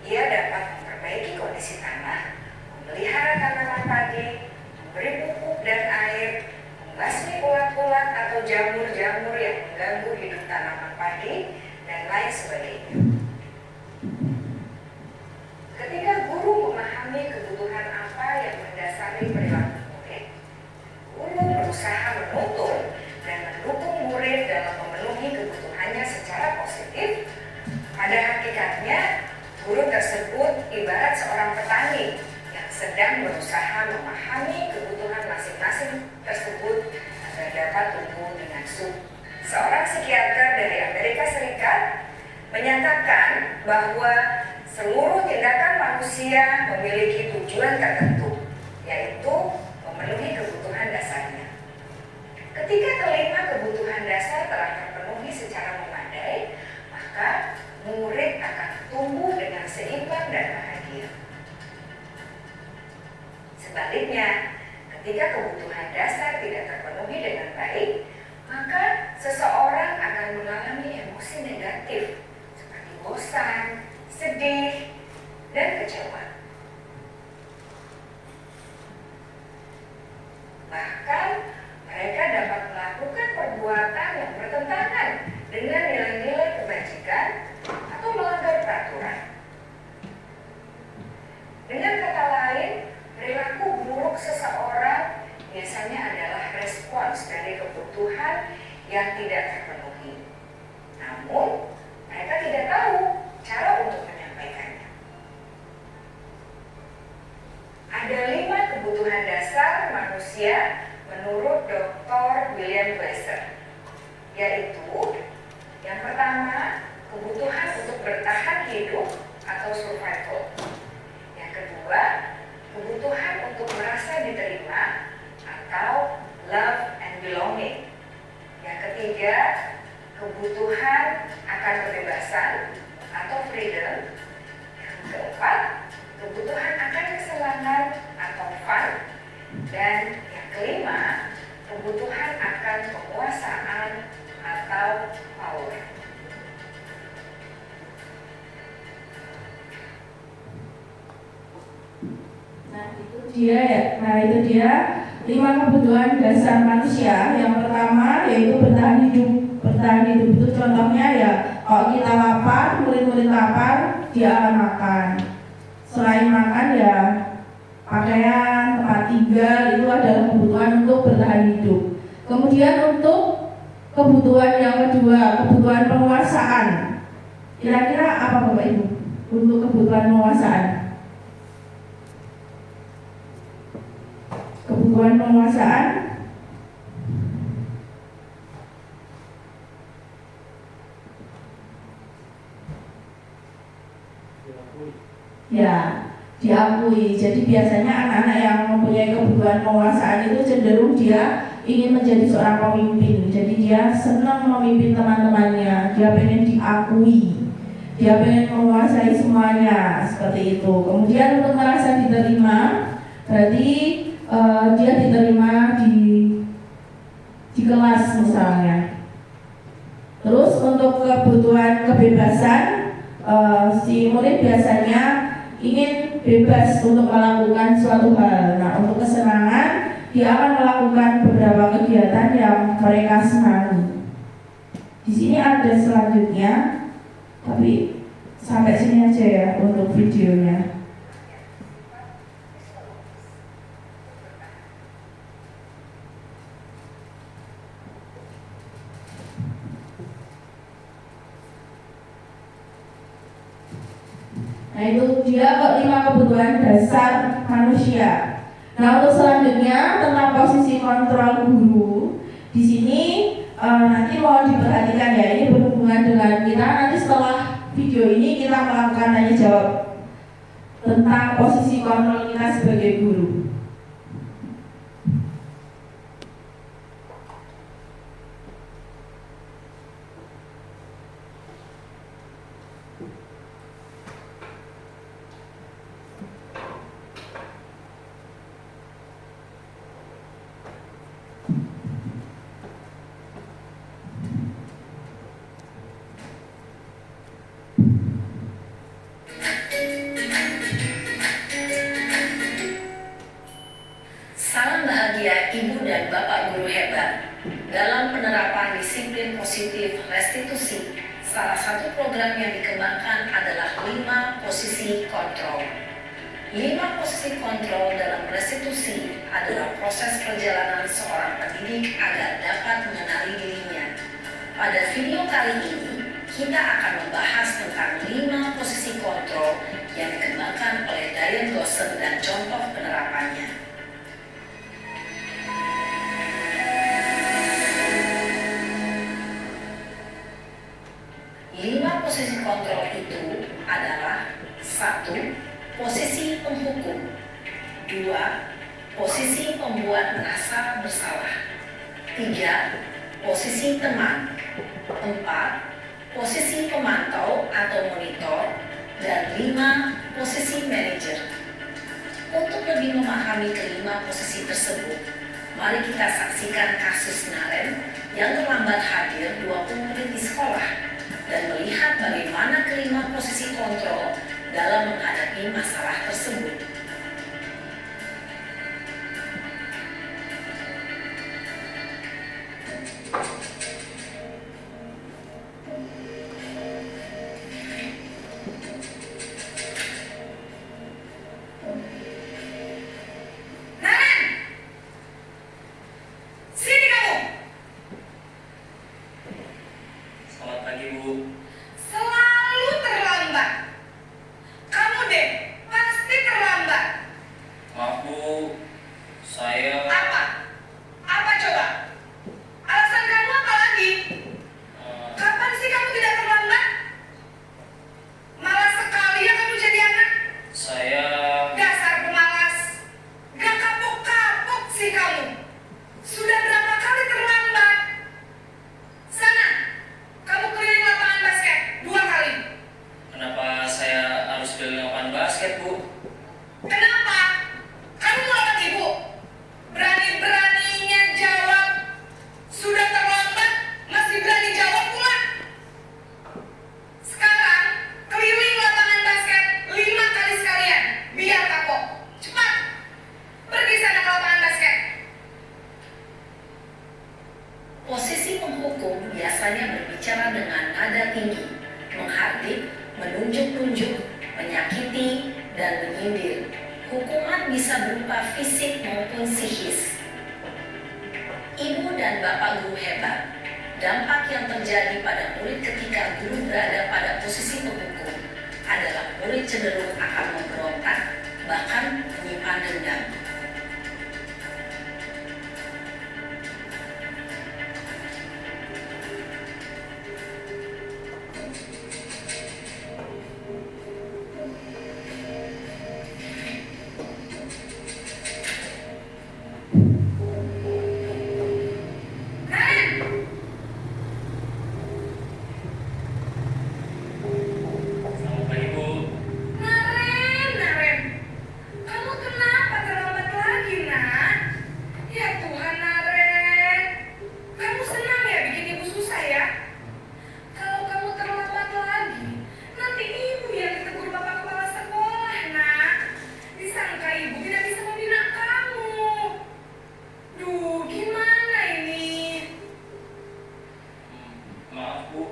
Ia dapat memperbaiki kondisi tanah, memelihara tanaman padi, memberi pupuk dan air, membasmi ulat-ulat atau jamur-jamur yang mengganggu hidup tanaman padi, dan lain sebagainya. Ketika guru memahami kebutuhan apa yang mendasari perilaku murid, guru berusaha menuntun dan mendukung murid dalam memenuhi kebutuhannya secara positif. Pada hakikatnya, guru tersebut ibarat seorang petani yang sedang berusaha memahami kebutuhan masing-masing tersebut agar dapat tumbuh dengan subur. Seorang psikiater dari Amerika Serikat menyatakan bahwa seluruh tindakan manusia memiliki tujuan tertentu, yaitu memenuhi kebutuhan dasarnya. Ketika kelima kebutuhan dasar telah terpenuhi secara memadai, maka murid akan tumbuh dengan seimbang dan bahagia. Sebaliknya, ketika kebutuhan dasar tidak terpenuhi dengan baik, maka seseorang akan mengalami emosi negatif seperti bosan, sedih, dan kecewa. Bahkan mereka dapat melakukan perbuatan yang bertentangan dengan nilai-nilai kebajikan atau melanggar peraturan. Dengan kata lain, perilaku buruk seseorang biasanya adalah respons dari kebutuhan yang tidak terpenuhi. Namun, mereka tidak tahu cara untuk menyampaikannya. Ada 5 kebutuhan dasar manusia menurut Dr. William Glasser, yaitu yang pertama, kebutuhan untuk bertahan hidup atau survival. Yang kedua, kebutuhan untuk merasa diterima atau love and belonging. Yang ketiga, kebutuhan akan kebebasan atau freedom. Yang keempat, kebutuhan akan kesenangan atau fun. Dan yang kelima, kebutuhan akan penguasaan atau power. Itu dia 5 kebutuhan dasar manusia. Yang pertama yaitu bertahan hidup. Bertahan hidup itu contohnya ya, kalau kita lapar, murid-murid lapar, dia akan makan. Selain makan ya pakaian, tempat tinggal, itu adalah kebutuhan untuk bertahan hidup. Kemudian untuk kebutuhan yang kedua, kebutuhan penguasaan. Kira-kira apa Bapak Ibu untuk kebutuhan penguasaan? Kebutuhan penguasaan ya diakui. Jadi biasanya anak-anak yang mempunyai kebutuhan penguasaan itu cenderung dia ingin menjadi seorang pemimpin. Jadi dia senang memimpin teman-temannya, dia pengen diakui, dia pengen menguasai semuanya, seperti itu. Kemudian untuk merasa diterima, berarti dia diterima di kelas misalnya. Terus untuk kebutuhan kebebasan, si murid biasanya ingin bebas untuk melakukan suatu hal. Nah, untuk kesenangan, dia akan melakukan beberapa kegiatan yang mereka senangi. Di sini ada selanjutnya, tapi sampai sini aja ya untuk videonya. Nah, itu dia 5 kebutuhan dasar manusia. Nah, untuk selanjutnya tentang posisi kontrol guru. Di sini nanti mohon diperhatikan ya, ini berhubungan dengan kita. Nanti setelah video ini kita melakukan tanya jawab tentang posisi kontrol kita sebagai guru. program yang dikembangkan adalah 5 posisi kontrol. 5 posisi kontrol dalam restitusi adalah proses perjalanan seorang pendidik agar dapat mengenali dirinya. Pada video kali ini, kita akan membahas tentang 5 posisi kontrol yang dikembangkan oleh Diane Goshen dan contoh penerapannya. 5 posisi kontrol itu adalah 1. Posisi penghukum. 2. Posisi pembuat merasa bersalah. 3. Posisi teman. 4. Posisi pemantau atau monitor. Dan 5. Posisi manajer. Untuk lebih memahami kelima posisi tersebut, mari kita saksikan kasus Naren yang terlambat hadir 20 menit di sekolah dan melihat bagaimana kelima posisi kontrol dalam menghadapi masalah tersebut. Selalu terlambat. Kamu deh, pasti terlambat. Maaf Bu, saya Apa? Apa coba? Alasan kamu apa lagi? Kapan sih kamu tidak terlambat? Malas sekali ya kamu jadi anak. saya Dasar pemalas. Gak kapok-kapok sih kamu. Sudah berapa kali terlambat? Sana, kamu keliling lapangan basket 2 kali. kenapa saya harus keliling lapangan basket Bu? Kenapa? Kamu melawan ibu? Berani-beraninya jawab. Sudah terlambat, masih berani jawab pula. Sekarang, keliling lapangan basket 5 kali sekalian. Biar kapok. Cepat. Pergi sana ke lapangan basket. Posisi penghukum biasanya berbicara dengan nada tinggi, menghardik, menunjuk-nunjuk, menyakiti, dan menyindir. Hukuman bisa berupa fisik maupun psikis. Ibu dan bapak guru hebat. Dampak yang terjadi pada murid ketika guru berada pada posisi penghukum adalah murid cenderung akan memberontak, bahkan menyimpan dendam. Selamat pagi Bu. Naren. Kamu kenapa terlambat lagi, nak? Ya Tuhan, Naren. Kamu senang ya bikin ibu susah ya? Kalau kamu terlambat lagi, nanti ibu yang ditegur bapak kepala sekolah, nak. Disangka ibu tidak bisa membina kamu. Duh, gimana ini? Maaf Bu,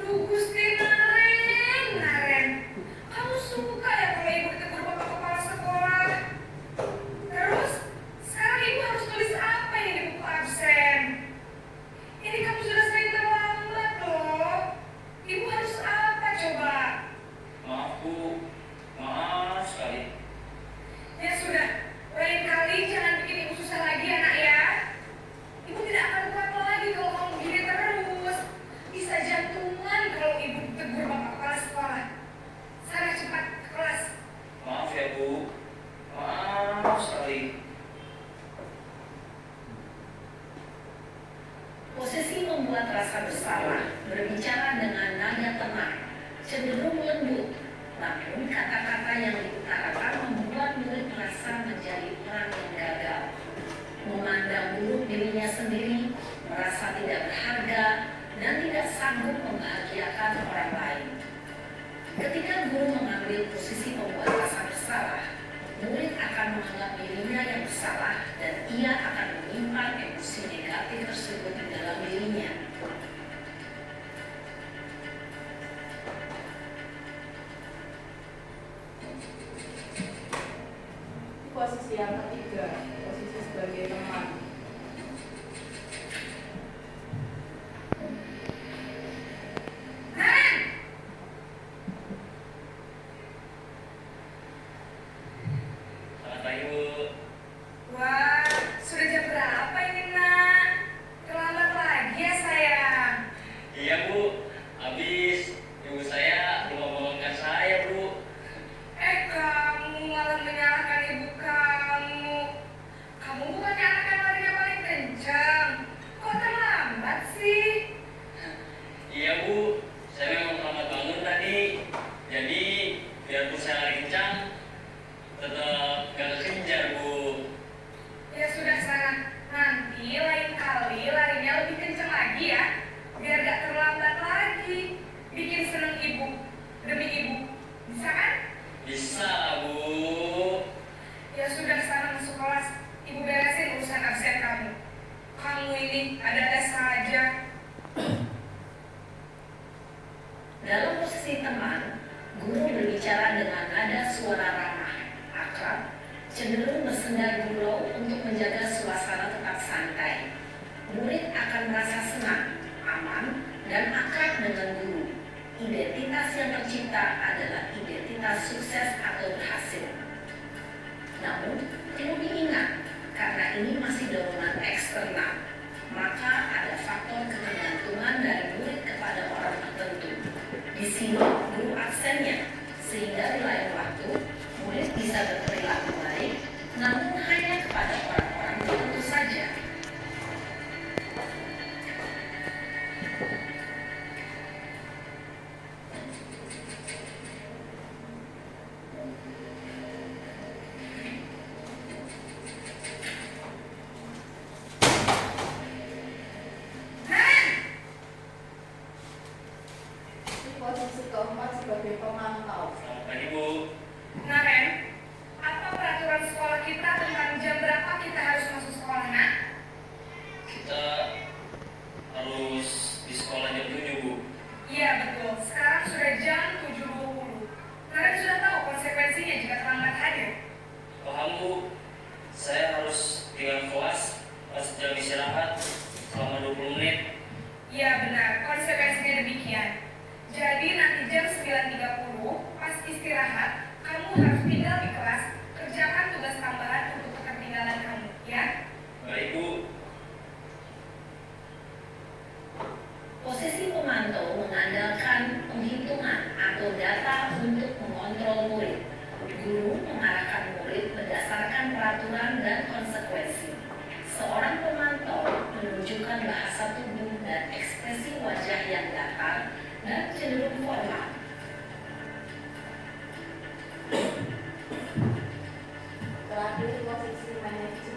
Duh, Gusti Naren. Kamu suka ya kalau ibu ditegur bapak kepala sekolah? Terus, sekarang ibu harus tulis apa ini di buku absen? Ini kamu sudah sering terlambat loh. Ibu harus apa coba? maaf Bu, maaf sekali. Ya sudah, lain kali jangan bikin ibu susah lagi ya nak ya. Ibu tidak akan kuat lagi kalau kamu begini terus. Bisa jantungan kalau ibu ditegur bapak kepala sekolah. Sana cepat ke kelas. Maaf ya Bu, maaf sekali. Posisi membuat rasa bersalah berbicara dengan nada tenang, cenderung lembut, namun kata-kata yang diutarakan membuat murid merasa menjadi orang yang gagal, memandang buruk dirinya sendiri, merasa tidak berharga, dan tidak sanggup membahagiakan orang lain. Ketika guru mengambil posisi membuat rasa bersalah, murid akan menganggap dirinya yang bersalah dan ia akan menyimpan emosi negatif tersebut di dalam dirinya. posisi yang ketiga, posisi sebagai teman. Selamat pagi, Bu. Wah, sudah jam berapa ini, Nak? Terlambat lagi ya, sayang. Iya, Bu. Habis ibu saya belum membangunkan saya, Bu. Kamu malah menyalahkan ibu kamu. Kamu bukannya anak yang larinya paling kencang. Kok terlambat sih? Iya, Bu. Saya memang terlambat bangun tadi. Jadi, biarpun saya lari kencang, tetap gak kejar, Bu. Ya sudah sana. Nanti lain kali larinya lebih kencang lagi ya. Biar gak terlambat lagi. Bikin seneng ibu. Demi ibu. Bisa kan? Bisa lah, Bu. Ya sudah sana masuk kelas. Ibu beresin urusan absen kamu. Kamu ini ada-ada saja. Dalam posisi teman, guru berbicara dengan nada suara ramah, akrab, cenderung bersenda gurau untuk menjaga suasana tetap santai. Murid akan merasa senang, aman, dan akrab dengan guru. Identitas yang tercipta adalah identitas sukses atau berhasil. Namun, perlu diingat, karena ini masih dorongan eksternal, maka ada faktor ketergantungan dari murid kepada orang tertentu. Di sini, guru aksennya, sehingga di lain waktu, murid bisa berperilaku baik, namun hanya kepada orang-orang tertentu saja. Posisi keempat sebagai pemantau. Selamat pagi, Bu. Nah, Ren, apa peraturan sekolah kita tentang jam berapa kita harus masuk sekolah, Nak? Kita harus di sekolah jam 7, Bu. Iya, betul. Sekarang sudah jam 7.20. Kalian sudah tahu konsekuensinya jika terlambat hadir? Paham, Bu. Saya harus tinggal kelas pas jam istirahat selama 20 menit. Iya, benar. Konsekuensinya demikian. Jadi nanti jam 9.30 pas istirahat, kamu harus tinggal di kelas, kerjakan tugas tambahan untuk ketertinggalan kamu, ya? Baik, Bu. Posisi pemantau mengandalkan penghitungan atau data untuk mengontrol murid. Guru mengarahkan murid berdasarkan peraturan dan konsekuensi. Seorang pemantau menunjukkan bahasa tubuh dan ekspresi wajah yang datar dan cenderung formal. Terakhir, posisi manajer.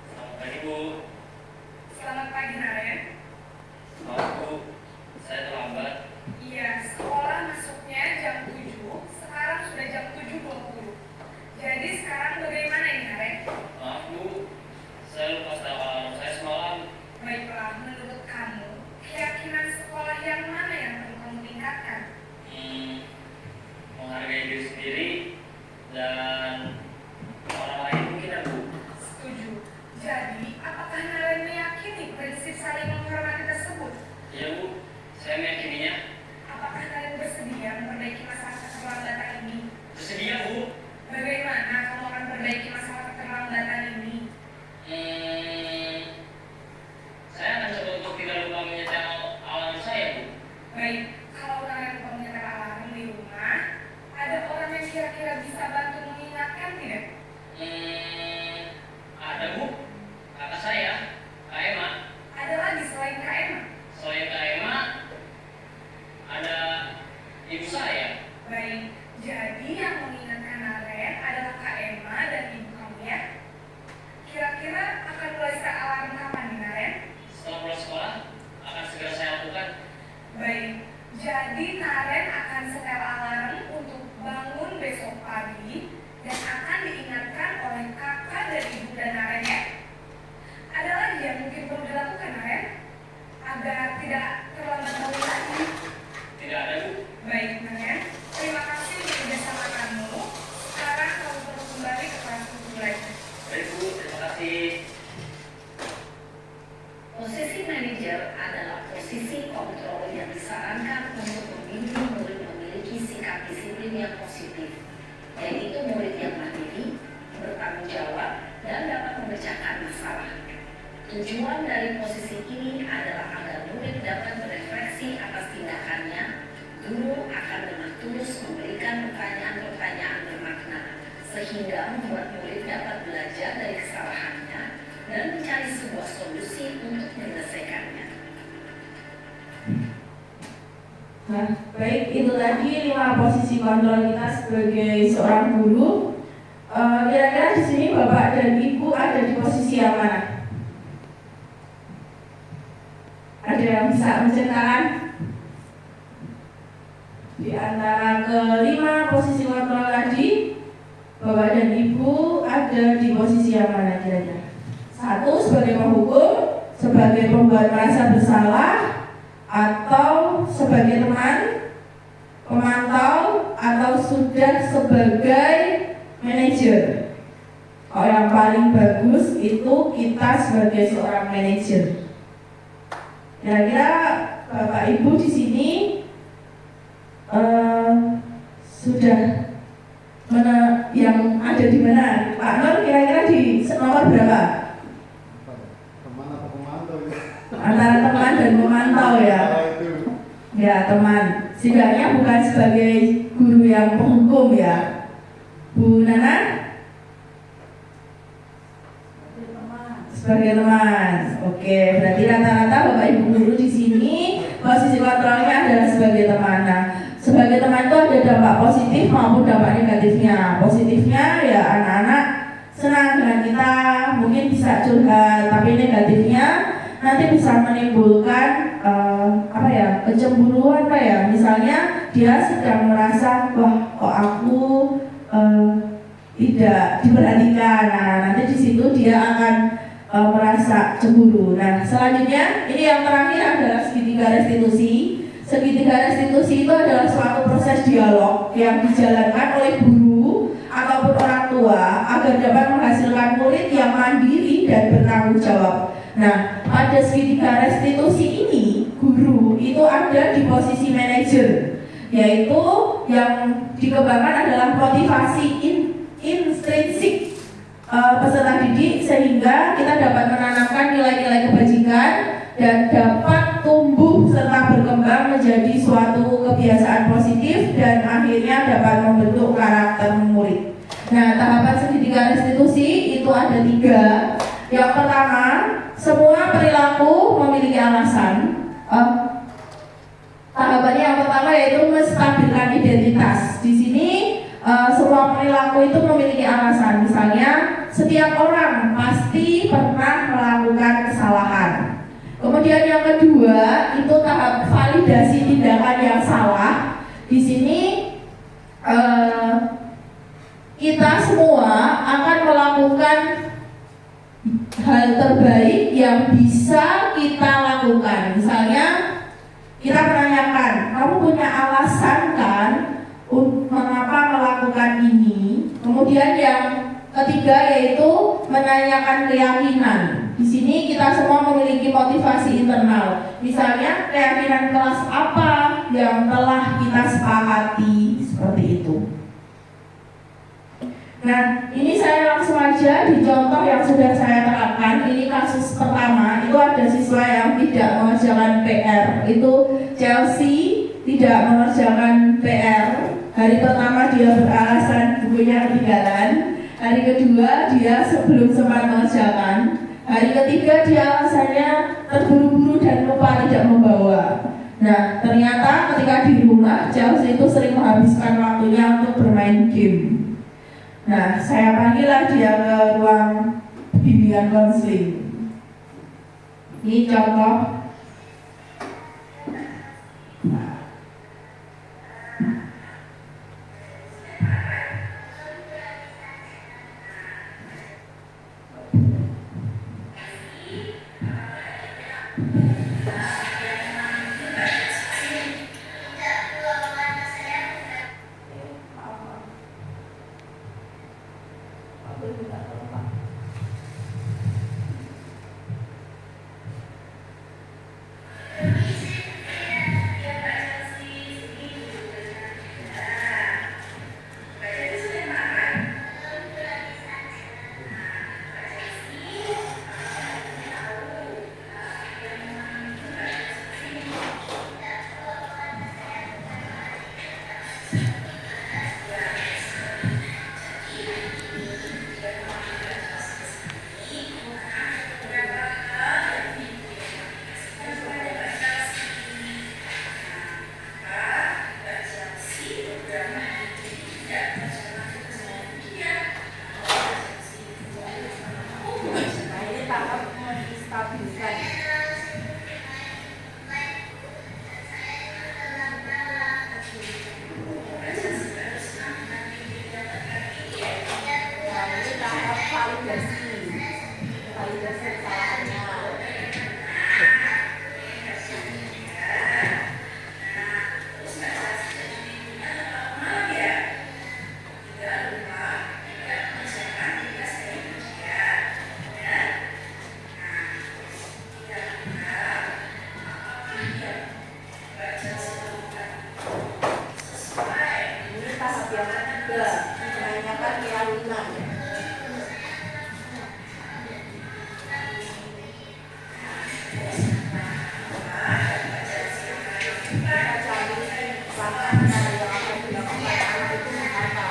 Selamat pagi, Bu. Selamat pagi, Naren. Maaf, Bu. disiplin yang positif, yaitu murid yang mandiri, bertanggung jawab, dan dapat memecahkan masalah. Tujuan dari posisi ini adalah agar murid dapat berefleksi atas tindakannya. Guru akan dengan tulus memberikan pertanyaan-pertanyaan bermakna, sehingga membuat murid dapat belajar dari kesalahannya dan mencari sebuah solusi untuk menyelesaikannya. Nah, baik, itu tadi 5 posisi kontrol kita sebagai seorang guru. Kira-kira di sini Bapak dan Ibu ada di posisi yang mana? Ada yang bisa menceritakan? Di antara ke-5 posisi kontrol tadi, Bapak dan Ibu ada di posisi yang mana kira-kira? 1 sebagai penghukum, sebagai pembuat merasa bersalah, atau sebagai teman, pemantau, atau sudah sebagai manajer. Kalau yang paling bagus itu kita sebagai seorang manajer. Kira-kira Bapak Ibu di sini sudah yang ada di mana? Pak Nur kira-kira di nomor berapa? Teman atau pemantau ya? Antara teman dan memantau ya. Ya, teman. Setidaknya bukan sebagai guru yang penghukum ya. Bu Nana? Sebagai teman. Oke, berarti rata-rata Bapak Ibu guru di sini posisi kontrolnya adalah sebagai teman. Nah, sebagai teman itu ada dampak positif maupun dampak negatifnya. Positifnya ya anak-anak senang dengan kita, mungkin bisa curhat, tapi negatifnya nanti bisa menimbulkan kecemburuan ya. Misalnya dia sedang merasa wah kok aku tidak diperhatikan. Nah, nanti di situ dia akan merasa cemburu. Nah, selanjutnya ini yang terakhir adalah segitiga restitusi. Segitiga restitusi itu adalah suatu proses dialog yang dijalankan oleh guru ataupun orang tua agar dapat menghasilkan murid yang mandiri dan bertanggung jawab. Nah, pada segitiga restitusi ini, guru itu ada di posisi manajer, yaitu yang dikembangkan adalah motivasi intrinsik peserta didik sehingga kita dapat menanamkan nilai-nilai kebajikan dan dapat tumbuh serta berkembang menjadi suatu kebiasaan positif dan akhirnya dapat membentuk karakter murid. Nah, tahapan segitiga restitusi itu ada 3. Yang pertama, semua perilaku memiliki alasan. Tahapannya yang pertama yaitu menstabilkan identitas. Di sini semua perilaku itu memiliki alasan. Misalnya, setiap orang pasti pernah melakukan kesalahan. Kemudian yang kedua itu tahap validasi tindakan yang salah. Di sini kita semua akan melakukan hal terbaik yang bisa kita lakukan. Misalnya kita menanyakan, kamu punya alasan kan mengapa melakukan ini? Kemudian yang ketiga yaitu menanyakan keyakinan. Di sini kita semua memiliki motivasi internal. Misalnya keyakinan kelas apa yang telah kita sepakati, seperti itu. Nah, ini saya langsung aja di contoh yang sudah saya terapkan. Ini kasus pertama, itu ada siswa yang tidak mengerjakan PR. Itu Chelsea tidak mengerjakan PR. Hari pertama dia beralasan bukunya ketinggalan. Hari kedua dia belum sempat mengerjakan. Hari ketiga dia alasannya terburu-buru dan lupa tidak membawa. Nah, ternyata ketika di rumah Chelsea itu sering menghabiskan waktunya untuk bermain game. Nah, saya panggillah dia ke ruang bimbingan konseling. Ini contoh. Nah, ini tahap menstabilkan. Nah, ini tahap validasi kesalahannya. Ini tahap yang ketiga, menanyakan keyakinan. Kita cari langkah yang akan dilakukan anak itu mengapa.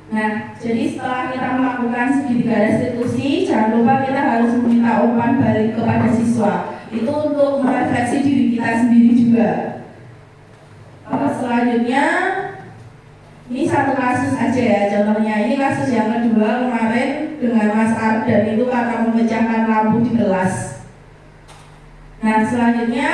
Nah, jadi setelah kita melakukan segitiga restitusi, jangan lupa kita harus meminta umpan balik kepada siswa. Itu untuk merefleksi diri kita sendiri juga. Selanjutnya, ini satu kasus aja ya contohnya. Ini kasus yang kedua kemarin dengan Mas Ardan itu karena memecahkan lampu di kelas. Nah, selanjutnya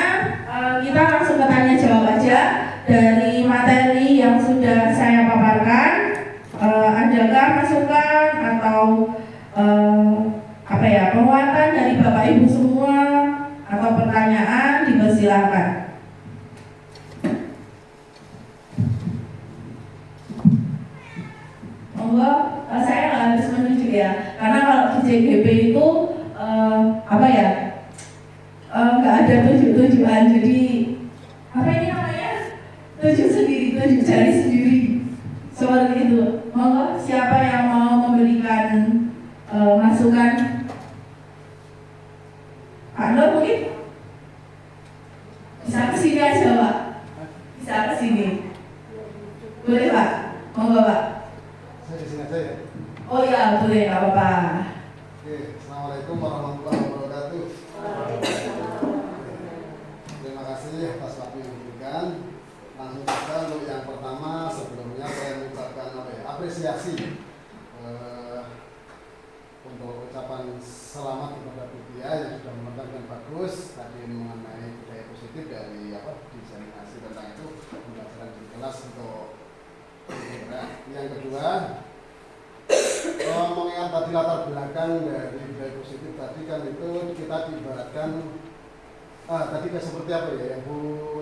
kita langsung ke tanya jawab aja dari materi yang sudah saya paparkan. Adakah masukan atau penguatan dari Bapak Ibu semua atau pertanyaan, dipersilakan. Monggo, saya nggak harus menunjuk ya, karena kalau di JGP itu nggak ada tunjuk-tunjukan, jadi apa ini namanya, tunjuk sendiri, tunjuk jari sendiri, seperti itu. Monggo, siapa yang mau memberikan masukan? Pak Nur mungkin bisa ke sini aja Pak, bisa ke sini, boleh Pak? Monggo Pak. Saya di sini aja ya. Oh ya boleh, nggak apa-apa. Oke, assalamualaikum warahmatullahi wabarakatuh. Terima kasih atas waktu yang diberikan. Langsung saja untuk yang pertama, sebelumnya saya mengucapkan apresiasi untuk ucapan selamat kepada Budia yang sudah menerangkan bagus tadi mengenai budaya positif dari diseminasi tentang itu pembelajaran di kelas untuk yang kedua, mengingat tadi latar belakang dari budaya positif tadi kan itu kita diibaratkan tadi seperti apa ya yang Bu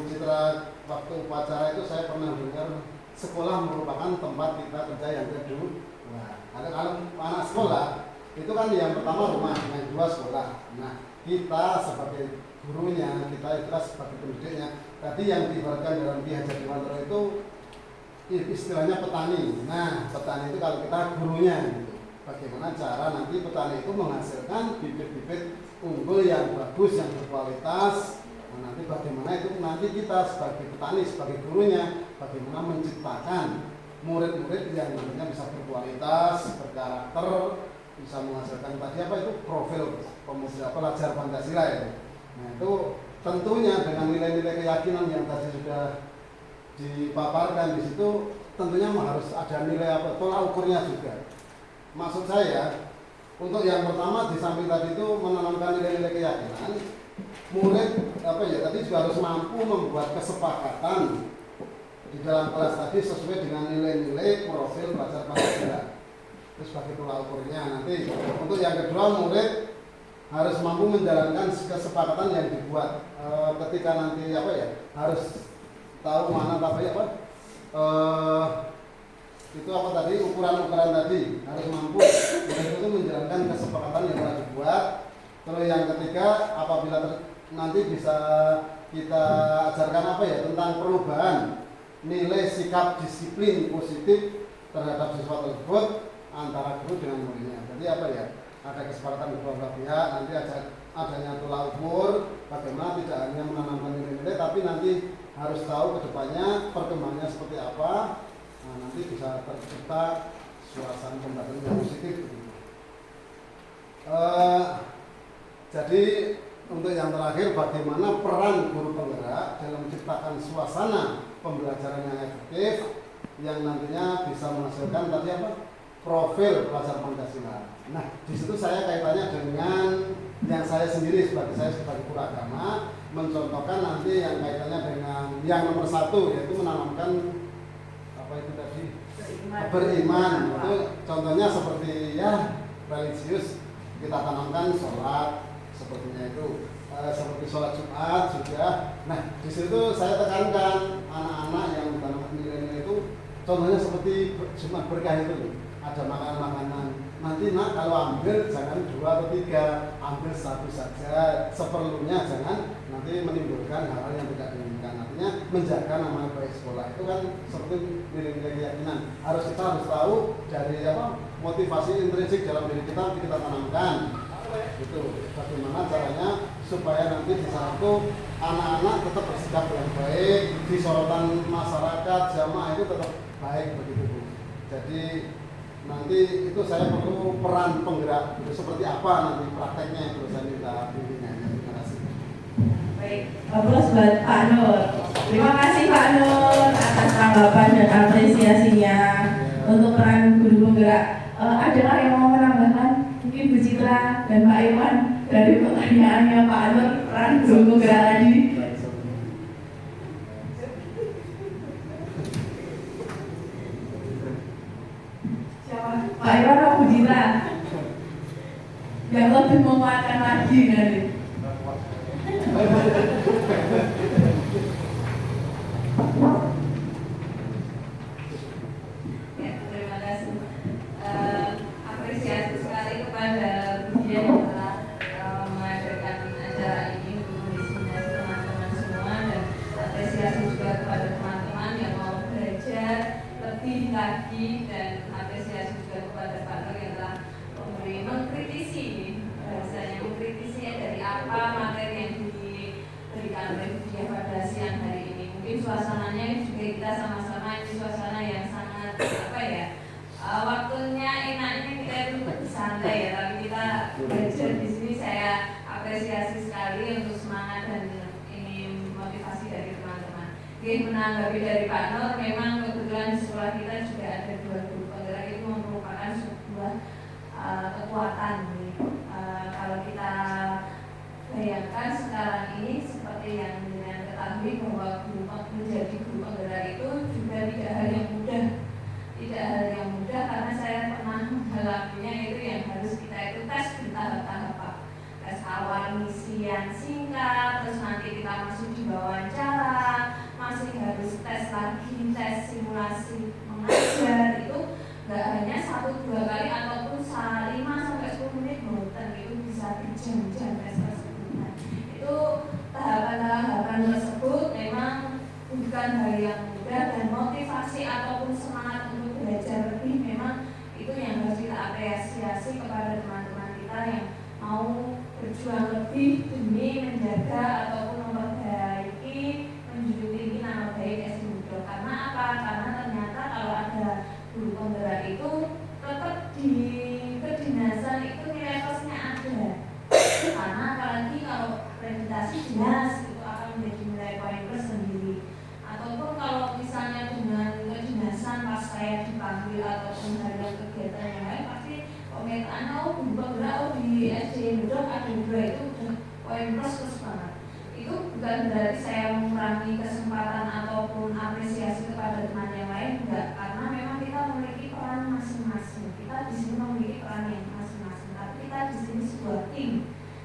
Citra waktu upacara itu saya pernah dengar sekolah merupakan tempat kita kerja yang kedua. Nah, kalau anak sekolah itu kan yang pertama rumah, yang kedua sekolah. Nah, kita sebagai gurunya, kita sebagai pendidiknya. Tadi yang diibaratkan dalam Ki Hajar Dewantara itu istilahnya petani. Nah, petani itu kalau kita gurunya gitu. Bagaimana cara nanti petani itu menghasilkan bibit-bibit unggul yang bagus, yang berkualitas. Nah, nanti bagaimana itu nanti kita sebagai petani, sebagai gurunya, bagaimana menciptakan murid-murid yang nantinya bisa berkualitas, berkarakter, bisa menghasilkan tadi itu profil pelajar Pancasila itu. Nah, itu tentunya dengan nilai-nilai keyakinan yang tadi sudah dipaparkan di situ, tentunya harus ada nilai tolak ukurnya juga. Maksud saya, untuk yang pertama di samping tadi itu menanamkan nilai-nilai keyakinan, murid tadi juga harus mampu membuat kesepakatan di dalam kelas tadi sesuai dengan nilai-nilai profil belajar Pancasila. Itu sebagai tolak ukurnya. Nanti untuk yang kedua, murid harus mampu menjalankan kesepakatan yang dibuat. Ketika nanti harus tahu mana itu tadi ukuran-ukuran tadi harus mampu itu menjalankan kesepakatan yang telah dibuat. Terus yang ketiga, apabila nanti bisa kita ajarkan tentang perubahan nilai sikap disiplin positif terhadap siswa tersebut antara guru dengan muridnya. Jadi ada kesepakatan kedua belah pihak, nanti adanya tolak ukur bagaimana tidak hanya menanamkan nilai-nilai tapi nanti harus tahu kedepannya perkembangannya seperti apa. Nah, nanti bisa tercipta suasana pembelajaran yang positif. Jadi untuk yang terakhir, bagaimana peran guru penggerak dalam menciptakan suasana pembelajaran yang efektif yang nantinya bisa menghasilkan profil pelajar Pancasila. Nah, di situ saya kaitannya dengan yang saya sendiri sebagai guru agama mencontohkan nanti yang kaitannya dengan yang nomor 1 yaitu menanamkan beriman. Itu contohnya seperti religius, kita tanamkan sholat sepertinya itu, seperti sholat Jumat juga. Nah, di situ saya tekankan anak-anak yang menanamkan nilai-nilai itu, contohnya seperti Jumat berkah itu, ada makanan-makanan. Nanti kalau ambil jangan 2 atau 3, ambil 1 saja, seperlunya, jangan nanti menimbulkan hal-hal yang tidak diinginkan. Artinya menjaga nama baik sekolah itu kan seperti nilai-nilai keyakinan. Kita harus tahu dari motivasi intrinsik dalam diri kita tanamkan. Itu bagaimana caranya supaya nanti di sana itu anak-anak tetap bersikap dengan baik, di sorotan masyarakat jamaah itu tetap baik begitu Bu. Jadi nanti itu saya perlu peran penggerak itu seperti apa nanti prakteknya yang perlu saya minta bimbingannya. Terima kasih. Baik, aplaus buat Pak Nur. Terima kasih Pak Nur atas tanggapan dan apresiasinya untuk peran guru penggerak. Adakah yang mau menambahkan? Mungkin Bu Citra dan Pak Iwan dari pertanyaannya Pak Nur peran guru penggerak tadi. Pak Iwan atau Bu Citra yang lebih memuatkan lagi nanti. Ya, terima kasih. Apresiasi sekali kepada Bu Dian yang telah mengadakan acara ini untuk mendiskriminasi teman-teman semua, dan apresiasi juga kepada teman-teman yang mau belajar lebih lagi, dan apresiasi juga kepada Pak Nur yang telah mengkritisi dari apa materi yang diberikan oleh Bu Dian pada siang hari ini. Mungkin suasananya juga kita sama-sama ini suasana yang sangat waktunya enaknya kita itu bersantai ya, tapi kita belajar di sini. Saya apresiasi sekali untuk semangat dan ini motivasi dari teman-teman. Menanggapi dari Pak Nur, memang kebetulan di sekolah kita juga ada 2 guru penggerak, itu merupakan sebuah kekuatan. Kalau kita bayangkan sekarang ini seperti yang dengan ketahui bahwa menjadi guru penggerak itu juga tidak hal yang mudah. Tidak hal yang mudah karena saya pernah mengalaminya, itu yang harus kita itu tes bertahap-tahap Pak. Tes awal misi yang singkat, terus nanti kita masuk di wawancara, masih harus tes lagi, tes simulasi mengajar. Itu nggak hanya 1-2 kali ataupun 5-10 menit boten, itu bisa berjam-jam tes tersebut. Nah, itu tahapan-tahapan tersebut memang bukan hal yang mudah, dan motivasi ataupun semangat untuk belajar lebih memang itu yang harus kita apresiasi kepada teman-teman kita yang mau berjuang lebih demi menjaga ataupun memperbaiki, menjunjung tinggi nama baik SD Mudok. Karena apa? Karena ternyata kalau ada guru penggerak itu tetap di kedinasan itu nilai plusnya ada. Karena apalagi kalau akreditasi jelas itu akan menjadi nilai poin plus sendiri. Ataupun kalau misalnya dengan kedinasan pas saya dipanggil ataupun ada kegiatan yang lain, pasti pemetaannya guru besok ada 2 itu udah poin plus banget. Itu bukan berarti saya mengurangi kesempatan ataupun apresiasi kepada teman yang lain, enggak, karena memang kita memiliki peran masing-masing. Kita di sini memiliki peran yang masing-masing, tapi kita di sini sebuah tim.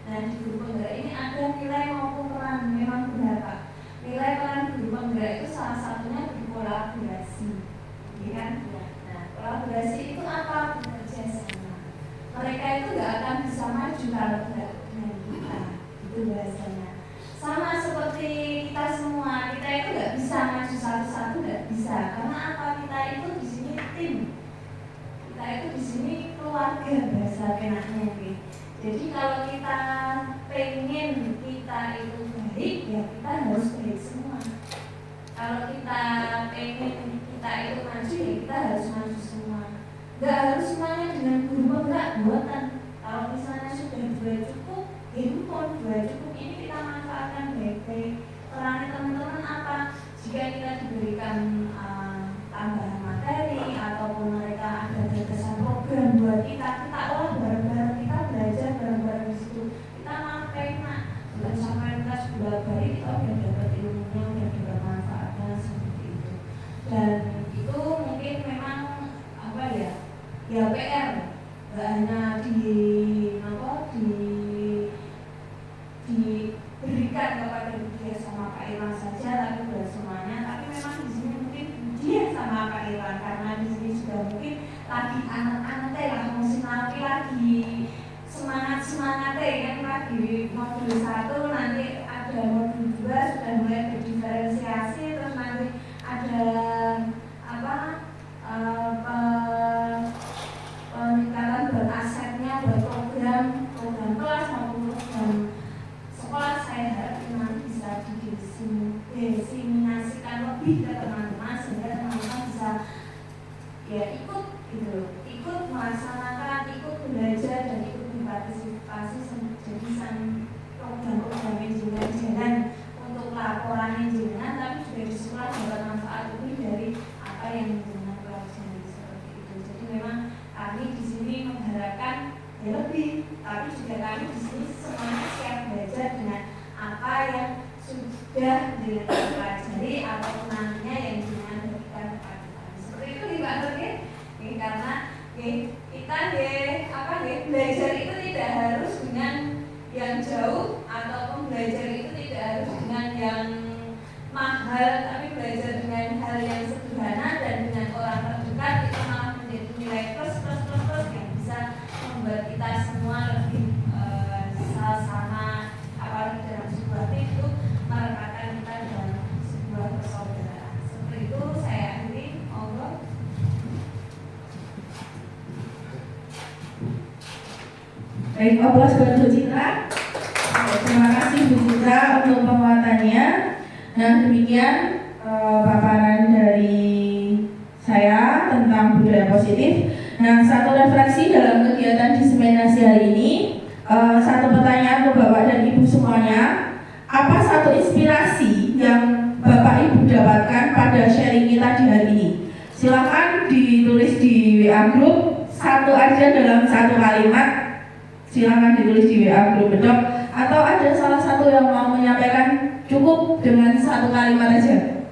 Dan di guru penggerak ini ada nilai maupun peran, memang berapa. Nilai peran guru penggerak itu salah satunya berkolaborasi, ya kan? Nah, kolaborasi itu apa? Bekerja sama. Mereka itu nggak akan bisa maju kalau tidak dengan kita, itu bahasanya. Sama seperti kita semua, kita itu nggak bisa maju satu-satu, nggak bisa. Karena apa? Kita itu di sini tim, kita itu di sini keluarga, bahasa penaknya gitu. Jadi kalau kita pengen kita itu baik, ya kita harus baik semua. Kalau kita pengen kita itu maju, ya kita harus maju semua. Gak harus semuanya dengan guru penggerak buatan. Kalau misalnya sudah 2 cukup, handphone 2 cukup, ini kita manfaatkan baik-baik. Perannya teman-teman apa? Jika kita diberikan tambahan materi ataupun mereka ada gagasan program buat kita olah bareng-bareng, kita belajar bareng-bareng di situ. Kita malah enak, bukan sampai kelas bolak-balik kita udah dapat ilmunya, udah dapat manfaatnya seperti itu. Dan itu mungkin memang apa ya PR, nggak hanya diberikan kepada dia sama Pak Irwan saja, tapi buat semuanya. Tapi memang di sini mungkin dia sama Pak Irwan karena di sini sudah mungkin lagi anak-anak lah, musim lagi semangat kan, lagi modul 1, nanti ada modul 2 sudah mulai berdiferensiasi, terus nanti ada peningkatan buat asetnya, buat program kelas maupun program sekolah. Saya harap nanti bisa diseminasikan lebih ke teman-teman sehingga teman-teman bisa ya ikut gitu, ikut melaksanakan, ikut belajar dan ikut berpartisipasi jadi program-program jenengan jalan untuk laporan jenengan, tapi juga di sekolah dapat manfaat lebih dari apa yang jenengan pelajari seperti itu. Jadi memang kami di sini mengharapkan ya lebih, tapi juga kami di sini semuanya siap belajar dengan apa yang sudah jenengan pelajari ataupun nantinya yang jenengan berikan kepada kami. Seperti itu nih Pak Nur ya. Karena kita belajar itu tidak harus dengan yang jauh ataupun belajar itu tidak harus dengan yang mahal, tapi belajar dengan hal yang sederhana dan dengan orang terdekat itu malah menjadi nilai plus yang bisa membuat kita semua lebih sama, apalagi dalam sebuah tim itu merekatkan kita dalam sebuah persaudaraan. Seperti itu saya akhiri, monggo. Baik, aplaus buat Bu Citra. Terima kasih Bu Citra untuk penguatannya. Dan demikian paparan dari saya tentang budaya positif. Nah, satu refleksi dalam kegiatan diseminasi hari ini, satu pertanyaan untuk Bapak dan Ibu semuanya. Apa satu inspirasi yang Bapak Ibu dapatkan pada sharing kita di hari ini? Silakan ditulis di WA Group, satu aja dalam satu kalimat. Silakan ditulis di WA Group Bedok, atau ada salah satu yang mau menyampaikan cukup dengan satu kalimat aja.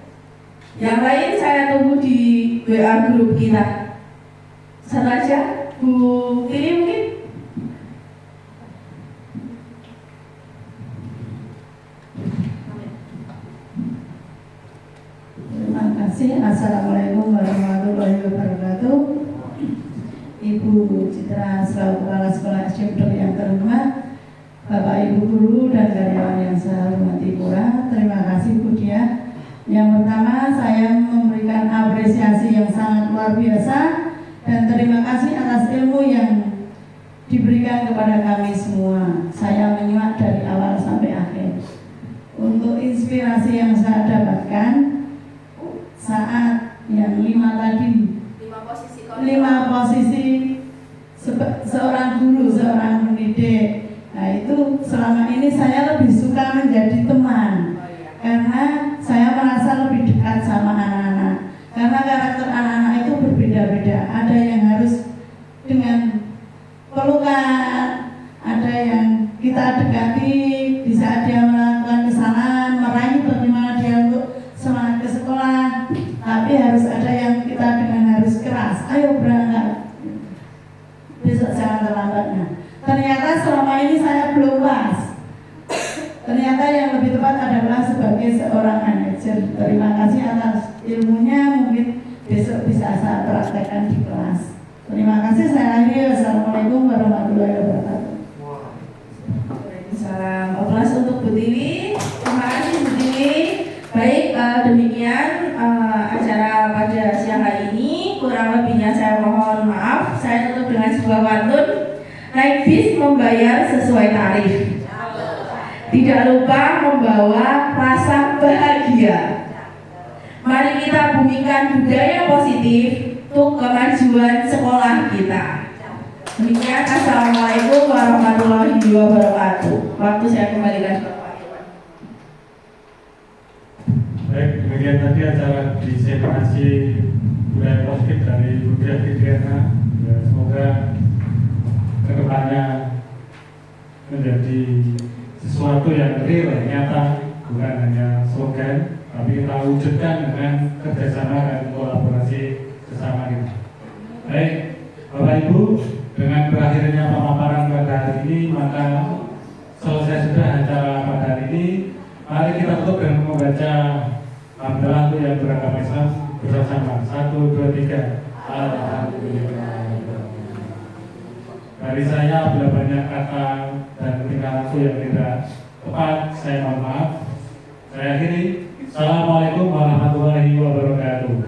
Yang lain saya tunggu di WA Group kita. Satu aja, Bu Tiri mungkin. Terima kasih. Assalamualaikum warahmatullahi wabarakatuh. Ibu Citra selaku Kepala Sekolah SD Bedok yang terhormat, Bapak Ibu guru dan karyawan yang saya hormati pula, terima kasih Bu Dia. Yang pertama, saya memberikan apresiasi yang sangat luar biasa dan terima kasih atas ilmu yang diberikan kepada kami semua. Saya menyimak dari awal sampai akhir. Untuk inspirasi yang saya dapatkan saat yang 5 tadi, 5 posisi seorang guru, seorang pendidik. Nah, itu selama ini saya lebih suka menjadi teman, karena saya merasa lebih dekat sama anak-anak. Karena karakter anak-anak itu berbeda-beda. Ada yang harus dengan pelukan, ada yang kita dekati di saat dia melakukan kesalahan, merayu bagaimana dia untuk semangat ke sekolah, tapi harus ada yang kita dengan harus keras, ayo berangkat, besok jangan terlambat. Nah, ternyata selama ini saya belum pas. Ternyata yang lebih tepat adalah sebagai seorang manajer. Terima kasih atas ilmunya, mungkin besok bisa saya praktekkan di kelas. Terima kasih, saya akhiri. Wassalamualaikum warahmatullahi wabarakatuh. Waalaikumsalam. Aplaus untuk Bu Tiwi. Terima kasih Bu Tiwi. Baik, demikian acara pada siang hari ini. Kurang lebihnya saya mohon maaf. Saya tutup dengan sebuah pantun. Naik bis membayar sesuai tarif. Tidak lupa membawa rasa bahagia. Mari kita bumikan budaya positif untuk kemajuan sekolah kita. Demikian, assalamualaikum warahmatullahi wabarakatuh. Waktu saya kembalikan ke Pak Iwan. Baik, demikian tadi acara diseminasi budaya positif dari Bu Diana. Ya, semoga kedepannya menjadi sesuatu yang real, nyata, bukan hanya slogan, tapi kita wujudkan dengan kerjasama dan kolaborasi sesama kita. Baik, Bapak Ibu, dengan berakhirnya pemaparan pada hari ini, maka selesai sudah acara pada hari ini. Mari kita tutup dengan membaca Alhamdulillah yang beragama Islam bersama. 1, 2, 3. Alhamdulillah. Dari saya bila banyak kata dan tingkahku yang tidak tepat, saya mohon maaf. Saya akhiri. Assalamualaikum warahmatullahi wabarakatuh.